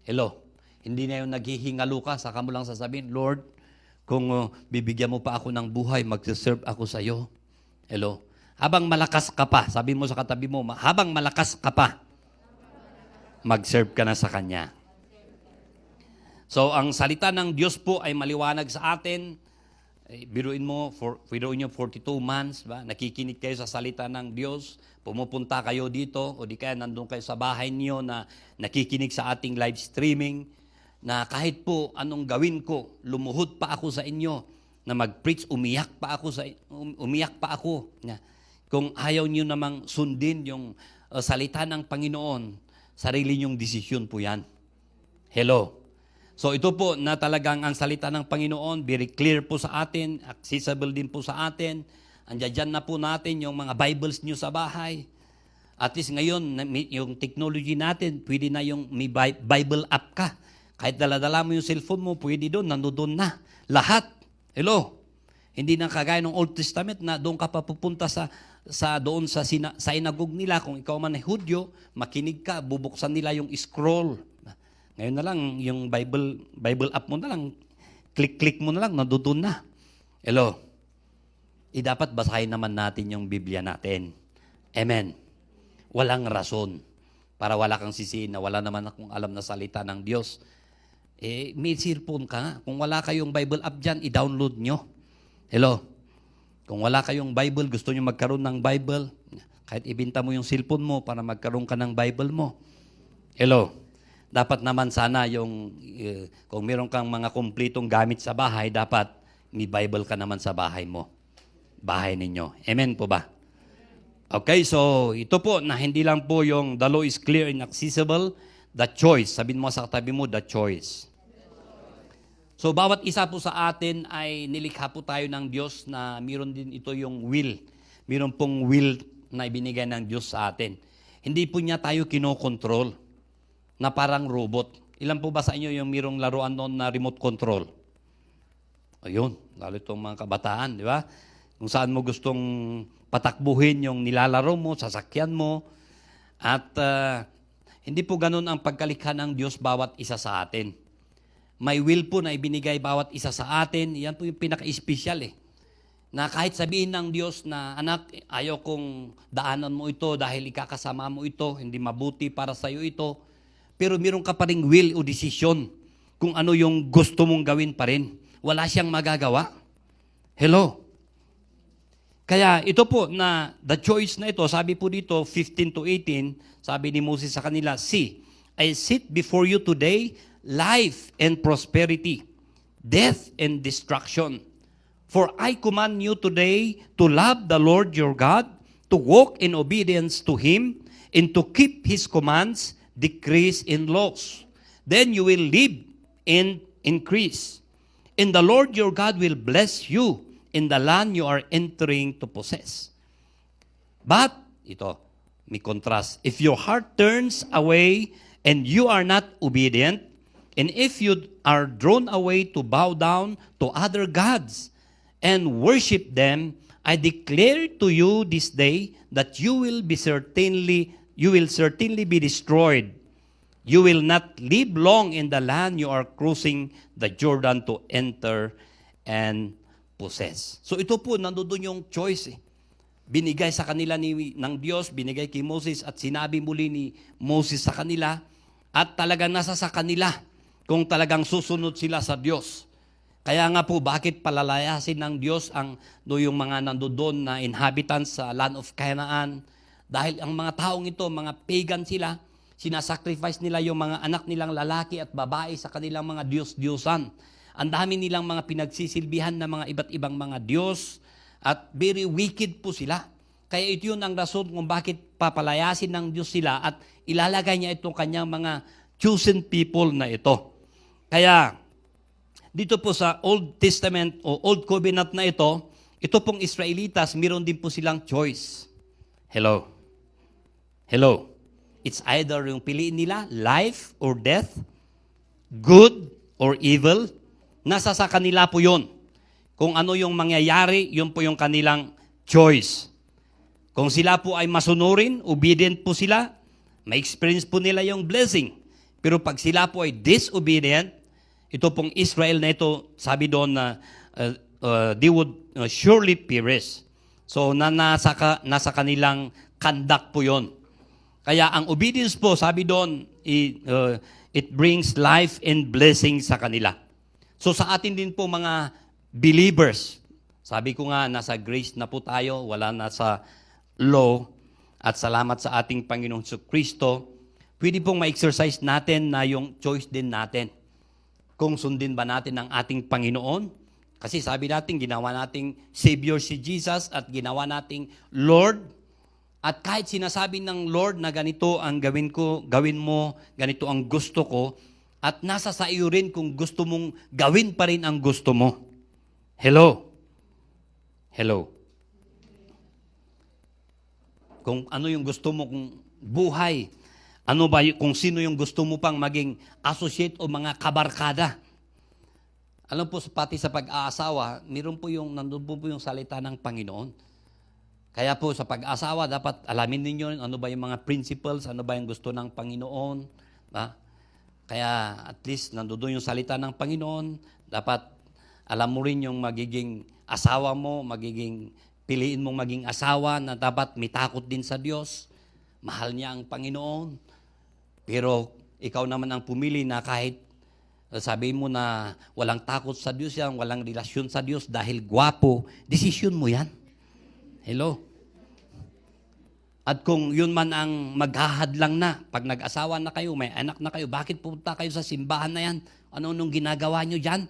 Hello. Hindi na yung naghihingalo ka, saka mo lang sasabihin, Lord, kung bibigyan mo pa ako ng buhay, mag-serve ako sa iyo. Hello. Habang malakas ka pa, sabi mo sa katabi mo, habang malakas ka pa, mag-serve ka na sa Kanya. So, ang salita ng Diyos po ay maliwanag sa atin. Biruin nyo 42 months, ba? Nakikinig kayo sa salita ng Diyos, pumupunta kayo dito, o di kaya nandun kayo sa bahay niyo na nakikinig sa ating live streaming, na kahit po anong gawin ko, lumuhod pa ako sa inyo, na mag-preach, umiyak pa ako. Kung ayaw niyo namang sundin yung salita ng Panginoon, sarili niyong desisyon po yan. Hello. So ito po na talagang ang salita ng Panginoon, very clear po sa atin, accessible din po sa atin. Andiyan na po natin yung mga Bibles niyo sa bahay. At least ngayon, yung technology natin, pwede na yung may Bible app ka. Kahit dala-dala mo yung cellphone mo, pwede doon, nandoon na. Lahat. Hello. Hindi na kagaya ng Old Testament na doon ka pa pupunta sa synagogue nila. Kung ikaw man ay Hudyo, makinig ka, bubuksan nila yung scroll. Ngayon na lang, yung Bible app mo na lang, click mo na lang, nandoon na. Hello. Dapat basahin naman natin yung Biblia natin. Amen. Walang rason para wala kang sisihin na wala naman akong alam na salita ng Diyos. May cellphone ka. Kung wala kayong Bible app dyan, i-download nyo. Hello. Kung wala kayong Bible, gusto nyo magkaroon ng Bible, kahit ibinta mo yung cellphone mo para magkaroon ka ng Bible mo. Hello. Dapat naman sana kung meron kang mga kumplitong gamit sa bahay, dapat may Bible ka naman sa bahay mo. Bahay ninyo. Amen po ba? Okay, so ito po na hindi lang po yung the law is clear and accessible, the choice. Sabihin mo sa katabi mo, the choice. So bawat isa po sa atin ay nilikha po tayo ng Diyos na mayroon din ito yung will. Mayroon pong will na ibinigay ng Diyos sa atin. Hindi po niya tayo kinokontrol na parang robot. Ilan po ba sa inyo yung mayroong laruan noon na remote control? Ayun, lalo itong mga kabataan, di ba? Kung saan mo gustong patakbuhin yung nilalaro mo, sasakyan mo. At hindi po ganun ang pagkalikha ng Diyos bawat isa sa atin. May will po na ibinigay bawat isa sa atin. Yan po yung pinaka-espesyal Na kahit sabihin ng Diyos na, anak, ayaw kong daanan mo ito dahil ikakasama mo ito, hindi mabuti para sa iyo ito. Pero meron ka pa ring will o desisyon kung ano yung gusto mong gawin pa rin. Wala siyang magagawa. Hello? Kaya ito po na the choice na ito, sabi po dito 15 to 18, sabi ni Moses sa kanila, See, I sit before you today life and prosperity, death and destruction. For I command you today to love the Lord your God, to walk in obedience to Him, and to keep His commands, decrease in laws. Then you will live and increase. And the Lord your God will bless you in the land you are entering to possess. But, ito, may contrast. If your heart turns away and you are not obedient, and if you are drawn away to bow down to other gods and worship them, I declare to you this day that you will certainly be destroyed. You will not live long in the land you are crossing the Jordan to enter and possess. So ito po, nandoon yung choice eh. Binigay sa kanila ng Diyos, binigay kay Moses at sinabi muli ni Moses sa kanila at talagang nasa sa kanila kung talagang susunod sila sa Diyos. Kaya nga po, bakit palalayasin ng Diyos yung mga nandoon na inhabitants sa land of Canaan? Dahil ang mga taong ito, mga pagan sila, sinasacrifice nila yung mga anak nilang lalaki at babae sa kanilang mga Diyos-Diyosan. Ang dami nilang mga pinagsisilbihan na mga iba't ibang mga Diyos at very wicked po sila. Kaya ito yun ang rason kung bakit papalayasin ng Diyos sila at ilalagay niya itong kanyang mga chosen people na ito. Kaya dito po sa Old Testament o Old Covenant na ito pong Israelitas, meron din po silang choice. Hello. It's either yung piliin nila, life or death, good or evil. Nasa sa kanila po yun. Kung ano yung mangyayari, yun po yung kanilang choice. Kung sila po ay masunurin, obedient po sila, may experience po nila yung blessing. Pero pag sila po ay disobedient, ito pong Israel na ito, sabi doon na they would surely perish. So nasa kanilang conduct po yon. Kaya ang obedience po, sabi doon, it brings life and blessing sa kanila. So sa atin din po mga believers, sabi ko nga, nasa grace na po tayo, wala na sa law, at salamat sa ating Panginoong Kristo, pwede pong ma-exercise natin na yung choice din natin. Kung sundin ba natin ang ating Panginoon? Kasi sabi natin, ginawa nating Savior si Jesus at ginawa nating Lord. At kahit sinasabi ng Lord na ganito ang gawin mo, ganito ang gusto ko, at nasa sa iyo rin kung gusto mong gawin pa rin ang gusto mo. Hello? Kung ano yung gusto mo kung buhay, ano ba kung sino yung gusto mo pang maging associate o mga kabarkada. Alam po, pati sa pag-aasawa, nandun po yung salita ng Panginoon. Kaya po sa pag-aasawa, dapat alamin ninyo ano ba yung mga principles, ano ba yung gusto ng Panginoon. Kaya at least nandun yung salita ng Panginoon, dapat alam mo rin yung magiging asawa mo, piliin mong maging asawa na dapat may takot din sa Diyos. Mahal niya ang Panginoon. Pero ikaw naman ang pumili na kahit sabi mo na walang takot sa Diyos yan, walang relasyon sa Diyos dahil gwapo, desisyon mo yan. Hello? At kung yun man ang maghahadlang na, pag nag-asawa na kayo, may anak na kayo, bakit pupunta kayo sa simbahan na yan? Ano nung ginagawa nyo dyan?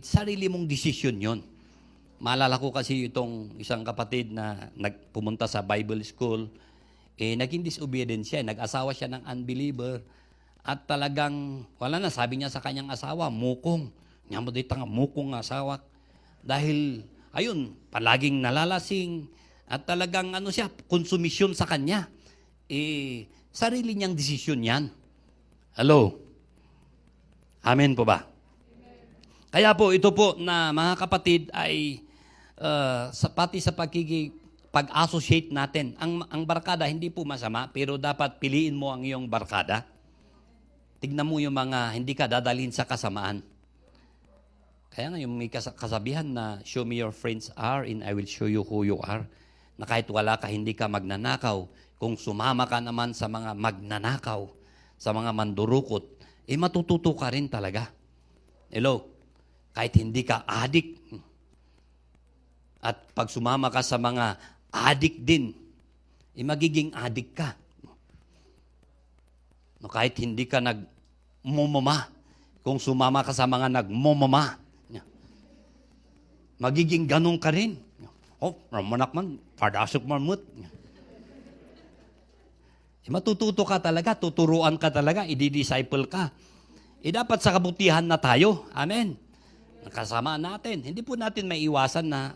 Sarili mong desisyon yon. Maalala ko kasi itong isang kapatid na nagpumunta sa Bible school, naging disobedient siya, nag-asawa siya ng unbeliever, at talagang, wala na, sabi niya sa kanyang asawa, mukong. Niya mo dito nga, mukong asawa. Dahil, ayun, palaging nalalasing, at talagang, konsumisyon sa kanya. Sarili niyang desisyon yan. Hello? Amen po ba? Kaya po, ito po na mga kapatid ay, pati sa pag-associate natin. Ang barkada, hindi po masama, pero dapat piliin mo ang iyong barkada. Tignan mo yung mga hindi ka dadalhin sa kasamaan. Kaya nga yung may kasabihan na, show me your friends are and I will show you who you are. Na kahit wala ka, hindi ka magnanakaw. Kung sumama ka naman sa mga magnanakaw, sa mga mandurukot, matututo ka rin talaga. Hello? Kahit hindi ka adik. At pag sumama ka sa mga adik din, magiging adik ka. No, kahit hindi ka nagmumama, kung sumama ka sa mga nagmumama, magiging ganun ka rin. Oh, ramanak man, padasok marmut. Matututo ka talaga, tuturuan ka talaga, i-disciple ka. Dapat sa kabutihan na tayo. Amen. Kasama natin. Hindi po natin maiwasan na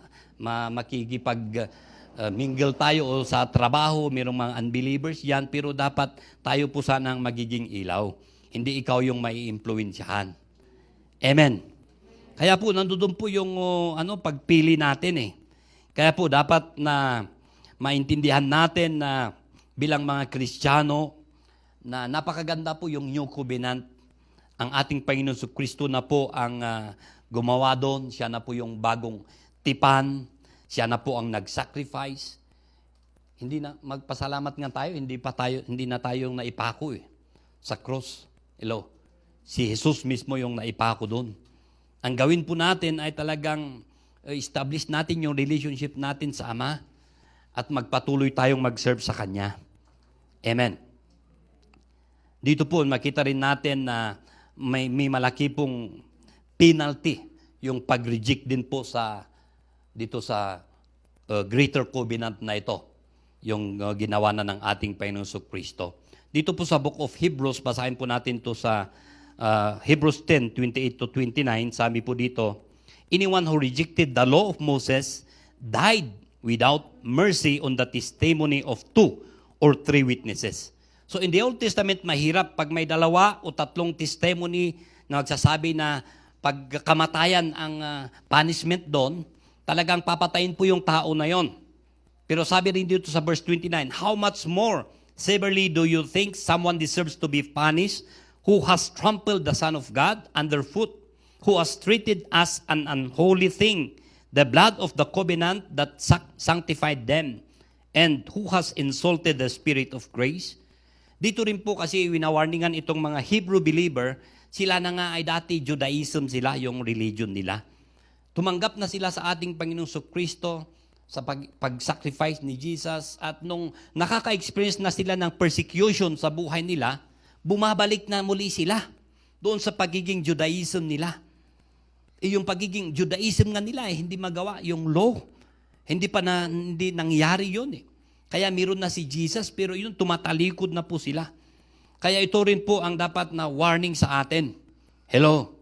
makikipag-mingle tayo o sa trabaho, mayroong mga unbelievers yan, pero dapat tayo po sanang magiging ilaw. Hindi ikaw yung mai-impluwensyahan. Amen. Kaya po, nandoon po yung pagpili natin eh. Kaya po, dapat na maintindihan natin na bilang mga Kristiyano, na napakaganda po yung New Covenant. Ang ating Panginoon Kristo na po ang gumawa doon. Siya na po yung bagong tipan. Siya na po ang nag-sacrifice. Hindi na magpasalamat nga tayo, hindi na tayo yung naipako sa cross. Hello. Si Jesus mismo yung naipako doon. Ang gawin po natin ay talagang establish natin yung relationship natin sa Ama at magpatuloy tayong mag-serve sa Kanya. Amen. Dito po makita rin natin na may malaki pong penalty yung pag-reject din po dito sa greater covenant na ito, yung ginawa na ng ating Panginoon Kristo. Dito po sa book of Hebrews, basahin po natin to sa Hebrews 10:28-29, sabi po dito, anyone who rejected the law of Moses died without mercy on the testimony of 2 or 3 witnesses. So in the Old Testament, mahirap pag may 2 o 3 testimony na nagsasabi na pagkamatayan ang punishment doon, talagang papatayin po yung tao na yon. Pero sabi rin dito sa verse 29, how much more severely do you think someone deserves to be punished who has trampled the Son of God underfoot, who has treated as an unholy thing the blood of the covenant that sanctified them, and who has insulted the Spirit of grace? Dito rin po kasi winawarningan itong mga Hebrew believer, sila na nga ay dati Judaism sila, yung religion nila. Tumanggap na sila sa ating Panginoong Kristo sa pag-sacrifice ni Jesus, at nung nakaka-experience na sila ng persecution sa buhay nila, bumabalik na muli sila doon sa pagiging Judaism nila. Yung pagiging Judaism nga nila hindi magawa yung law. Hindi nangyari yun eh. Kaya meron na si Jesus, pero yun tumatalikod na po sila. Kaya ito rin po ang dapat na warning sa atin. Hello,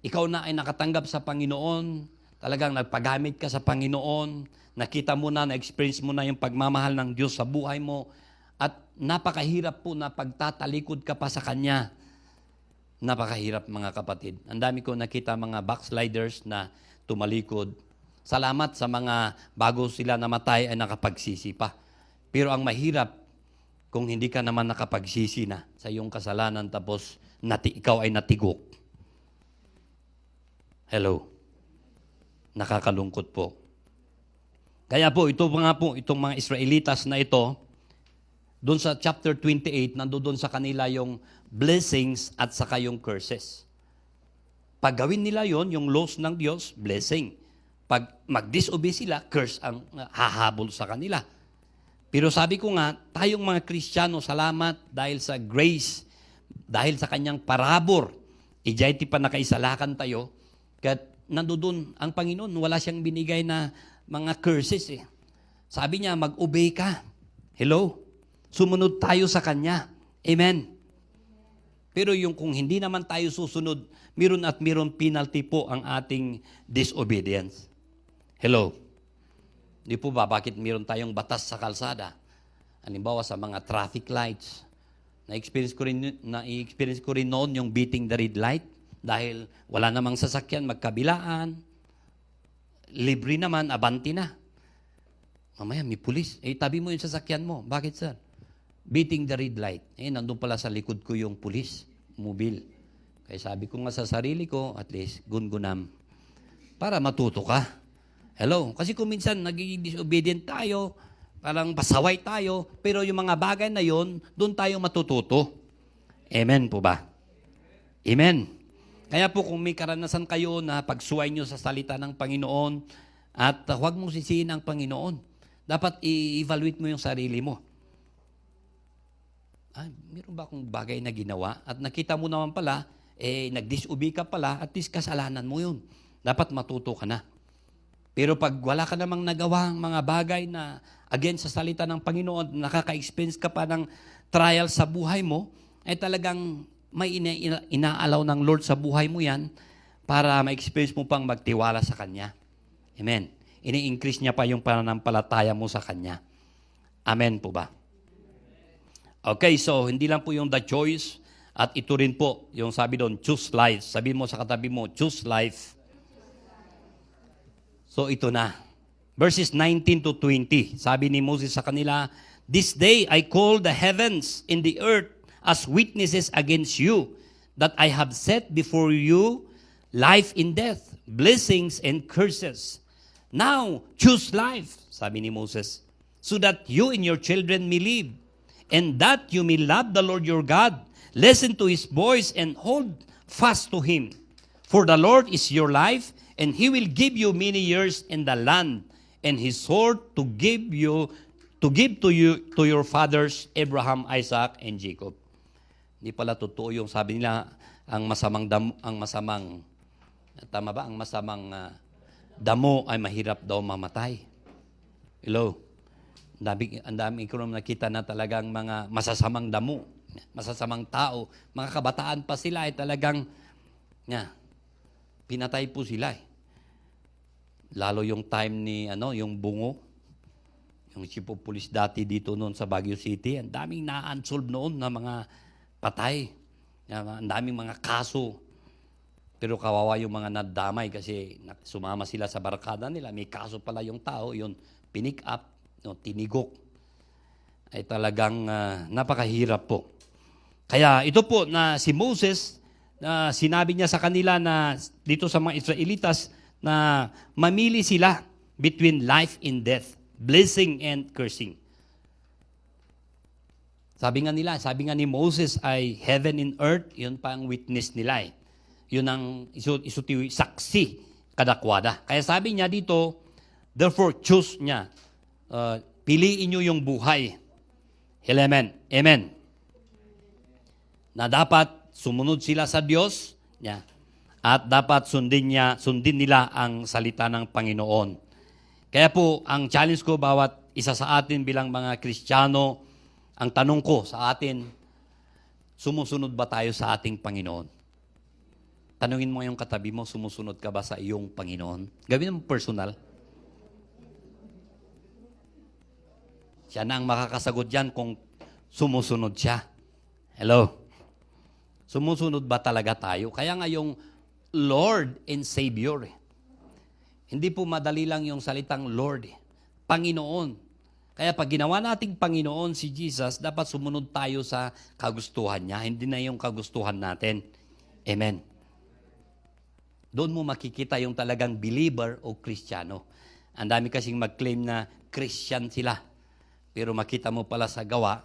ikaw na ay nakatanggap sa Panginoon, talagang nagpagamit ka sa Panginoon, nakita mo na, na-experience mo na yung pagmamahal ng Diyos sa buhay mo, at napakahirap po na pagtatalikod ka pa sa Kanya. Napakahirap mga kapatid. Ang dami ko nakita mga backsliders na tumalikod. Salamat sa mga bago sila namatay ay nakapagsisi pa. Pero ang mahirap, kung hindi ka naman nakapagsisi na sa iyong kasalanan tapos ikaw ay natigok. Hello. Nakakalungkot po. Kaya po, itong mga Israelitas na ito, doon sa chapter 28, nandoon sa kanila yung blessings at saka yung curses. Pag gawin nila yon, yung laws ng Diyos, blessing. Pag mag-disobey sila, curse ang hahabol sa kanila. Pero sabi ko nga, tayong mga Kristiyano, salamat dahil sa grace, dahil sa kanyang parabor, ijay ti pa nakaisalakan tayo, kat nandoon ang Panginoon, wala siyang binigay na mga curses eh. Sabi niya, mag-obey ka. Hello? Sumunod tayo sa Kanya. Amen. Pero yung kung hindi naman tayo susunod, meron at meron penalty po ang ating disobedience. Hello? Di po ba bakit meron tayong batas sa kalsada? Halimbawa sa mga traffic lights. Na-experience ko rin noon yung beating the red light dahil wala namang sasakyan, magkabilaan. Libre naman, abanti na. Mamaya may pulis. Tabi mo yung sasakyan mo. Bakit, sir? Beating the red light. Nandun pala sa likod ko yung pulis, mobil. Kaya sabi ko nga sa sarili ko, at least, gungunam. Para matuto ka. Hello? Kasi kung minsan nagiging disobedient tayo, parang pasaway tayo, pero yung mga bagay na yon, doon tayo matututo. Amen po ba? Amen. Kaya po kung may karanasan kayo na pagsuway nyo sa salita ng Panginoon, at huwag mong sisihin ang Panginoon. Dapat i-evaluate mo yung sarili mo. Meron ba akong bagay na ginawa? At nakita mo naman pala, nag-disobey ka pala, at least kasalanan mo yun. Dapat matuto ka na. Pero pag wala ka namang nagawa mga bagay na against sa salita ng Panginoon, nakaka-experience ka pa ng trial sa buhay mo, ay talagang may inaalaw ng Lord sa buhay mo yan para ma-experience mo pang magtiwala sa Kanya. Amen. Ini-increase niya pa yung pananampalataya mo sa Kanya. Amen po ba? Okay, so hindi lang po yung the choice, at ito rin po, yung sabi doon, choose life. Sabi mo sa katabi mo, choose life. So ito na. Verses 19 to 20. Sabi ni Moses sa kanila, "This day I call the heavens and the earth as witnesses against you, that I have set before you life and death, blessings and curses. Now choose life," sabi ni Moses, "so that you and your children may live, and that you may love the Lord your God. Listen to His voice and hold fast to Him. For the Lord is your life, and He will give you many years in the land, and His sword to give to your fathers Abraham, Isaac, and Jacob." Hindi pala totoo yung sabi nila, ang masamang damo ay mahirap daw mamatay. Hello. Ang dami ko naman nakita na talagang mga masasamang damo, masasamang tao, mga kabataan pa sila ay talagang pinatay po sila eh. Lalo yung time ni yung Bungo, yung chief of police dati dito noon sa Baguio City, ang daming na-unsolved noon na mga patay. Ang daming mga kaso. Pero kawawa yung mga nadamay kasi sumama sila sa barkada nila. May kaso pala yung tao, yun pinick up, tinigok. Ay talagang napakahirap po. Kaya ito po na si Moses, sinabi niya sa kanila na dito sa mga Israelitas na mamili sila between life and death, blessing and cursing. Sabi nga ni Moses ay heaven and earth, yun pa ang witness nila eh. Yun ang isutiwi, saksi, kadakwada. Kaya sabi niya dito, therefore choose niya, piliin niyo yung buhay. Amen. Amen. Na dapat sumunod sila sa Diyos niya, at dapat sundin nila ang salita ng Panginoon. Kaya po, ang challenge ko bawat isa sa atin bilang mga Kristiyano, ang tanong ko sa atin, sumusunod ba tayo sa ating Panginoon? Tanungin mo yung katabi mo, sumusunod ka ba sa iyong Panginoon? Gawin mo personal. Siya na ang makakasagot dyan kung sumusunod siya. Hello? Sumusunod ba talaga tayo? Kaya nga yung Lord and Savior. Hindi po madali lang yung salitang Lord. Panginoon. Kaya pag ginawa nating Panginoon si Jesus, dapat sumunod tayo sa kagustuhan niya. Hindi na yung kagustuhan natin. Amen. Doon mo makikita yung talagang believer o Kristiyano. Ang dami kasing mag-claim na Christian sila. Pero makita mo pala sa gawa,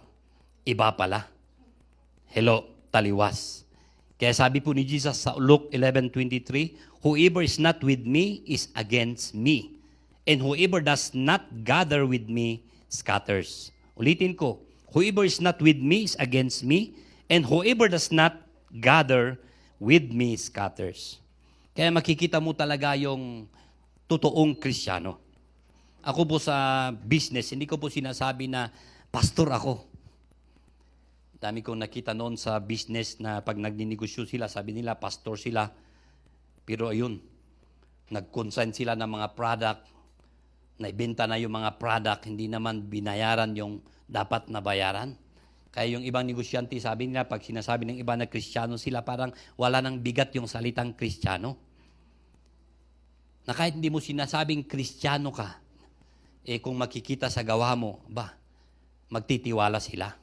iba pala. Hello, taliwas. Kaya sabi po ni Jesus sa Luke 11:23, "Whoever is not with me is against me. And whoever does not gather with me scatters." Ulitin ko, "Whoever is not with me is against me. And whoever does not gather with me scatters." Kaya makikita mo talaga yung totoong Kristiyano. Ako po sa business, hindi ko po sinasabi na pastor ako. Dami kong nakita noon sa business na pag nagninegosyo sila, sabi nila pastor sila. Pero ayun, nag-consign sila ng mga product, naibenta na yung mga product, hindi naman binayaran yung dapat na bayaran. Kaya yung ibang negosyante, sabi nila, pag sinasabi ng iba na Kristiyano sila, parang wala nang bigat yung salitang Kristiyano. Na kahit hindi mo sinasabing Kristiyano ka, kung makikita sa gawa mo, magtitiwala sila.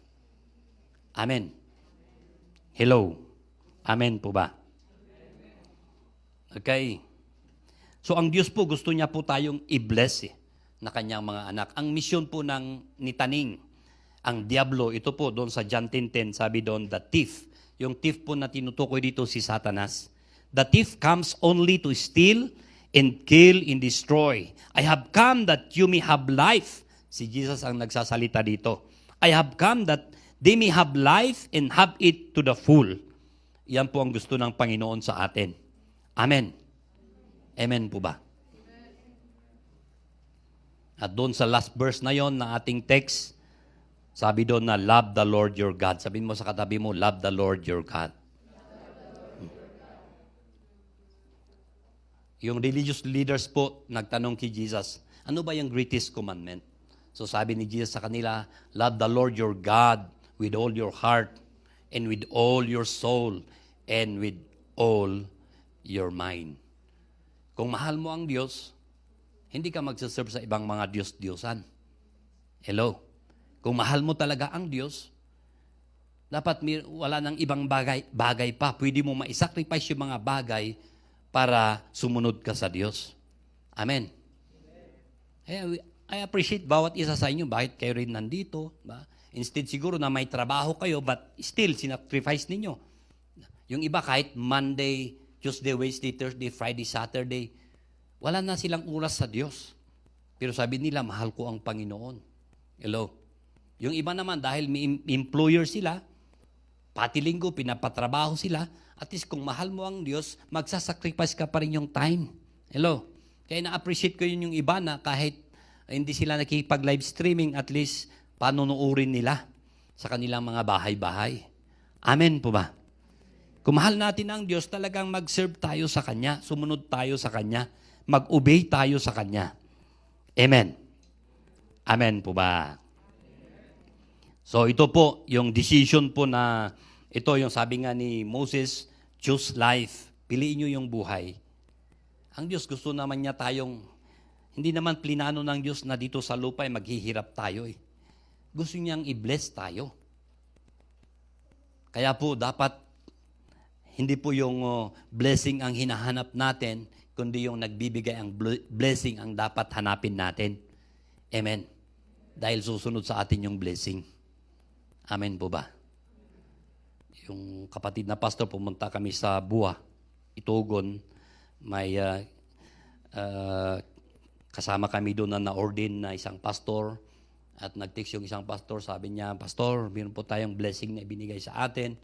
Amen. Hello. Amen po ba? Okay. So ang Diyos po, gusto niya po tayong i-bless na kanyang mga anak. Ang misyon po ni Taning, ang Diablo, ito po doon sa John 10:10, sabi doon, the thief. Yung thief po na tinutukoy dito si Satanas. The thief comes only to steal and kill and destroy. I have come that you may have life. Si Jesus ang nagsasalita dito. I have come that they may have life and have it to the full. Yan po ang gusto ng Panginoon sa atin. Amen. Amen po ba? At doon sa last verse na yon na ating text, Sabi doon na, love the Lord your God. Sabihin mo sa katabi mo, love the Lord your God. Yung religious leaders po, nagtanong kay Jesus, ano ba yung greatest commandment? So sabi ni Jesus sa kanila, love the Lord your God with all your heart, and with all your soul, and with all your mind. Kung mahal mo ang Diyos, hindi ka magsaserve sa ibang mga Diyos-Diyosan. Hello? Kung mahal mo talaga ang Diyos, dapat wala nang ibang bagay pa. Pwede mo ma-sacrifice yung mga bagay para sumunod ka sa Diyos. Amen. I appreciate bawat isa sa inyo. Bakit kayo rin nandito? Ba? Instead siguro na may trabaho kayo, but still, sinacrifice ninyo. Yung iba kahit Monday, Tuesday, Wednesday, Thursday, Friday, Saturday, wala na silang oras sa Diyos. Pero sabi nila, mahal ko ang Panginoon. Hello? Yung iba naman, dahil may employer sila, pati linggo, pinapatrabaho sila, at least kung mahal mo ang Diyos, magsasacrifice ka pa rin yung time. Hello? Kaya na-appreciate ko yun yung iba na kahit hindi sila nakikipag-live streaming, at least panunuurin nila sa kanilang mga bahay-bahay. Amen po ba? Kung mahal natin ang Diyos, talagang mag-serve tayo sa Kanya, sumunod tayo sa Kanya, mag-obey tayo sa Kanya. Amen. Amen po ba? So ito po, yung decision po na, ito yung sabi nga ni Moses, choose life. Piliin nyo yung buhay. Ang Diyos gusto naman niya tayong, hindi naman plinano ng Diyos na dito sa lupa ay maghihirap tayo eh. Gusto niyang i-bless tayo. Kaya po dapat, hindi po yung blessing ang hinahanap natin, kundi yung nagbibigay ang blessing ang dapat hanapin natin. Amen. Dahil susunod sa atin yung blessing. Amen po ba? Yung kapatid na pastor, pumunta kami sa Buwa, Itugon. May kasama kami doon na na-ordain na isang pastor. At nag-text yung isang pastor, sabi niya, Pastor, meron po tayong blessing na ibinigay sa atin.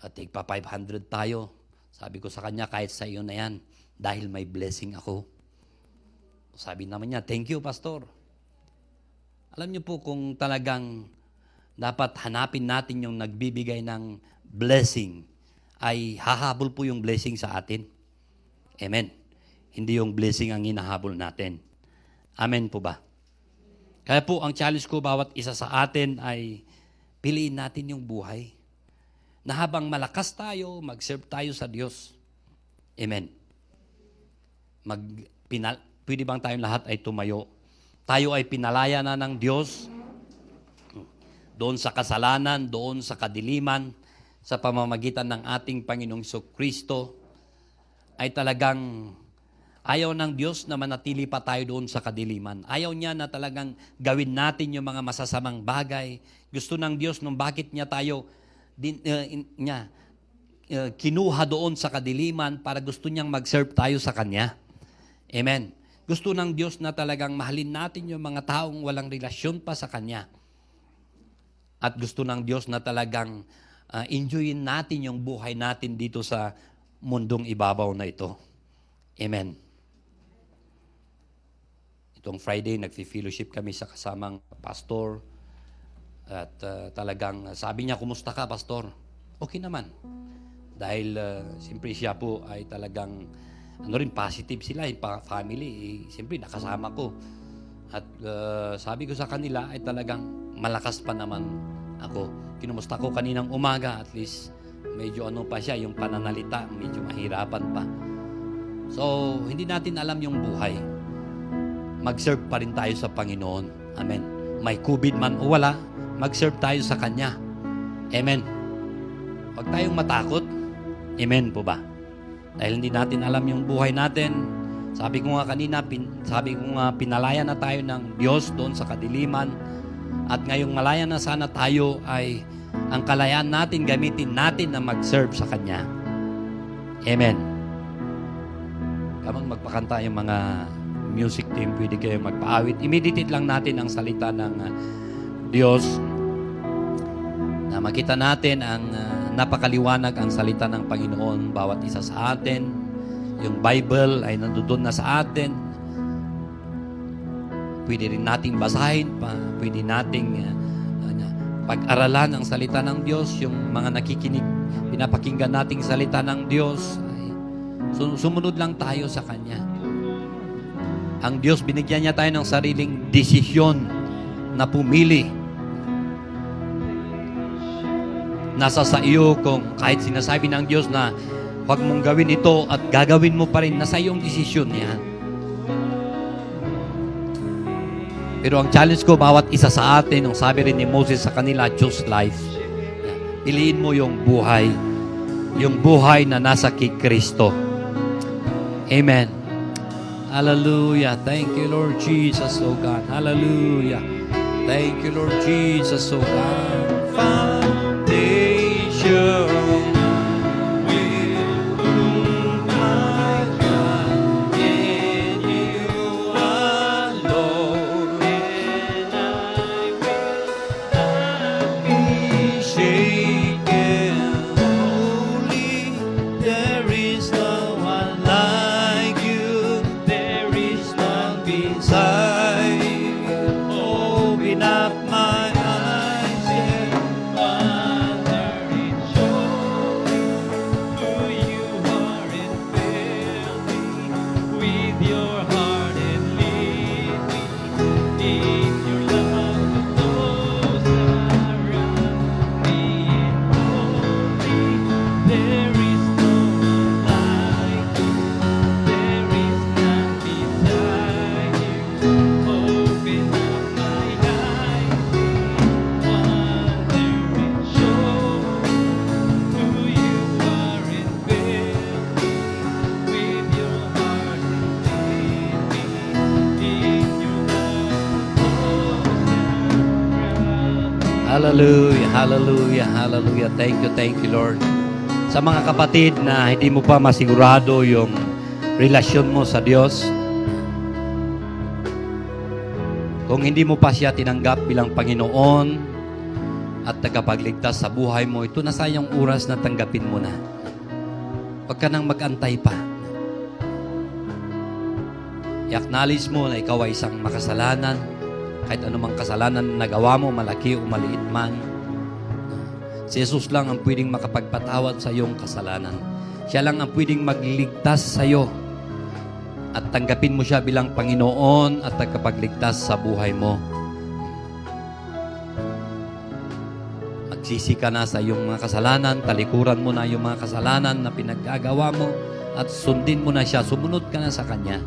At tigpa 500 tayo. Sabi ko sa kanya, kahit sa iyo na yan, dahil may blessing ako. Sabi naman niya, thank you, Pastor. Alam niyo po kung talagang dapat hanapin natin yung nagbibigay ng blessing, ay hahabol po yung blessing sa atin. Amen. Hindi yung blessing ang hinahabol natin. Amen po ba? Kaya po, ang challenge ko bawat isa sa atin ay piliin natin yung buhay. Na habang malakas tayo, mag-serve tayo sa Diyos. Amen. Pwede bang tayong lahat ay tumayo? Tayo ay pinalaya na ng Diyos doon sa kasalanan, doon sa kadiliman, sa pamamagitan ng ating Panginoong Kristo, ay talagang ayaw ng Diyos na manatili pa tayo doon sa kadiliman. Ayaw niya na talagang gawin natin yung mga masasamang bagay. Gusto ng Diyos nung bakit niya tayo kinuha doon sa kadiliman para gusto niyang mag-serve tayo sa Kanya. Amen. Gusto ng Diyos na talagang mahalin natin yung mga taong walang relasyon pa sa Kanya. At gusto ng Diyos na talagang enjoyin natin yung buhay natin dito sa mundong ibabaw na ito. Amen. Itong Friday, nag-fellowship kami sa kasamang pastor. At talagang sabi niya, kumusta ka, Pastor? Okay naman. Dahil siyempre siya po ay talagang positive sila, yung family. Siyempre, nakasama ko. At sabi ko sa kanila ay talagang malakas pa naman ako. Kinumusta ko kaninang umaga, at least medyo pa siya, yung pananalita, medyo mahirapan pa. So, hindi natin alam yung buhay. Mag-serve pa rin tayo sa Panginoon. Amen. May COVID man o wala, mag-serve tayo sa Kanya. Amen. Huwag tayong matakot. Amen po ba? Dahil hindi natin alam yung buhay natin. Sabi ko nga kanina, pinalaya na tayo ng Diyos doon sa kadiliman. At ngayong malaya na sana tayo ay ang kalayaan natin, gamitin natin na mag-serve sa Kanya. Amen. Kamang magpakanta yung mga music team, pwede kayo magpaawit. I-meditate lang natin ang salita ng Diyos na makita natin ang napakaliwanag ang salita ng Panginoon bawat isa sa atin. Yung Bible ay nandoon na sa atin. Pwede rin nating basahin pa, pwede nating pag-aralan ang salita ng Diyos, yung mga nakikinig, pinapakinggan nating salita ng Diyos, ay sumunod lang tayo sa Kanya. Ang Diyos, binigyan niya tayo ng sariling desisyon na pumili. Nasa sa iyo kung kahit sinasabi ng Diyos na huwag mong gawin ito at gagawin mo pa rin, nasa iyong desisyon yan. Pero ang challenge ko, bawat isa sa atin, ang sabi rin ni Moses sa kanila, choose life. Piliin mo yung buhay na nasa kay Kristo. Amen. Hallelujah. Thank you, Lord Jesus, oh God. Hallelujah. Thank you, Lord Jesus, oh God. Foundation. Hallelujah, hallelujah, hallelujah. Thank you, Lord. Sa mga kapatid na hindi mo pa masigurado yung relasyon mo sa Diyos, kung hindi mo pa siya tinanggap bilang Panginoon at tagapagligtas sa buhay mo, ito na sayang oras na tanggapin mo na. Huwag ka nang mag-antay pa. I-acknowledge mo na ikaw ay isang makasalanan. Kahit anumang kasalanan na nagawa mo, malaki o maliit man, si Jesus lang ang pwedeng makapagpatawad sa iyong kasalanan. Siya lang ang pwedeng magligtas sa iyo at tanggapin mo siya bilang Panginoon at tagapagligtas sa buhay mo. Magsisi ka na sa iyong mga kasalanan, talikuran mo na yung mga kasalanan na pinaggagawa mo at sundin mo na siya, sumunod ka na sa Kanya.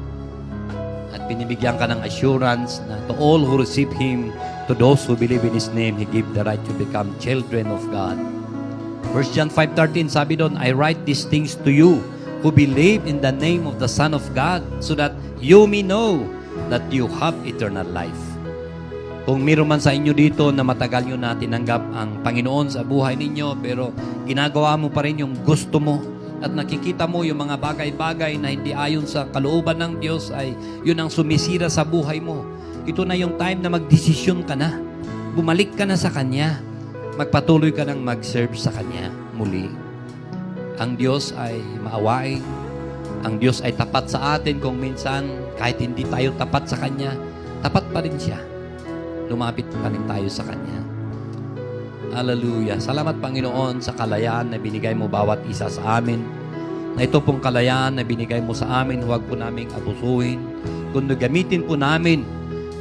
At binibigyan ka ng assurance na to all who receive Him, to those who believe in His name, He give the right to become children of God. 1 John 5:13, sabi doon, I write these things to you who believe in the name of the Son of God, so that you may know that you have eternal life. Kung meron man sa inyo dito na matagal nyo na tinanggap ang Panginoon sa buhay ninyo, pero ginagawa mo pa rin yung gusto mo, at nakikita mo yung mga bagay-bagay na hindi ayon sa kalooban ng Diyos, ay yun ang sumisira sa buhay mo. Ito na yung time na magdesisyon ka na. Bumalik ka na sa Kanya. Magpatuloy ka nang mag-serve sa Kanya muli. Ang Diyos ay maawain. Ang Diyos ay tapat sa atin kung minsan, kahit hindi tayo tapat sa Kanya, tapat pa rin siya. Lumapit pa rin tayo sa Kanya. Hallelujah. Salamat, Panginoon, sa kalayaan na binigay mo bawat isa sa amin. Na ito pong kalayaan na binigay mo sa amin, huwag po naming abusuhin. Kundi gamitin po namin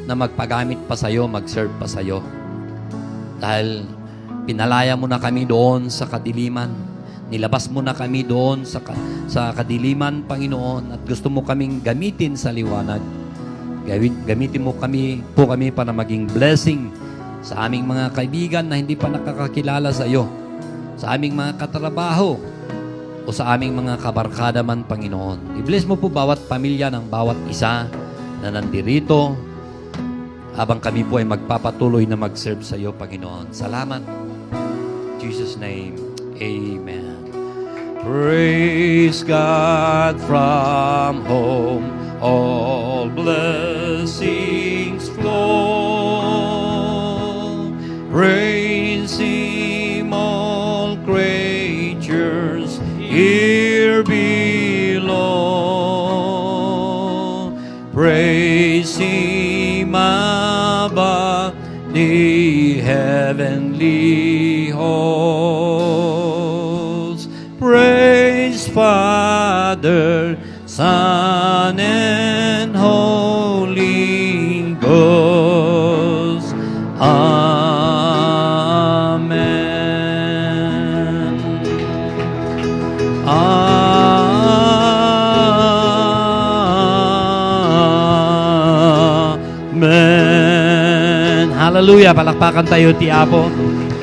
na magpagamit pa sa iyo, mag-serve pa sa iyo. Dahil pinalaya mo na kami doon sa kadiliman. Nilabas mo na kami doon sa kadiliman, Panginoon, at gusto mo kaming gamitin sa liwanag. Gamitin mo kami para maging blessing sa aming mga kaibigan na hindi pa nakakakilala sa iyo, sa aming mga katrabaho, o sa aming mga kabarkada man, Panginoon. I-bless mo po bawat pamilya ng bawat isa na nandirito habang kami po ay magpapatuloy na mag-serve sa iyo, Panginoon. Salamat. In Jesus' name, Amen. Praise God from whom all blessings flow. Praise Him, all creatures here below. Praise Him above the heavenly hosts. Praise Father, Son, and Holy Ghost. Amen. Amen. Hallelujah. Palakpakan tayo ti Apo.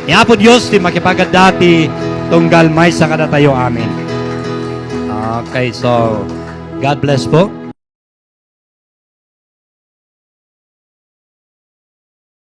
Ni Apo Diyos, ti makipagadati, tunggal may sa kada tayo. Amen. Okay, so God bless po.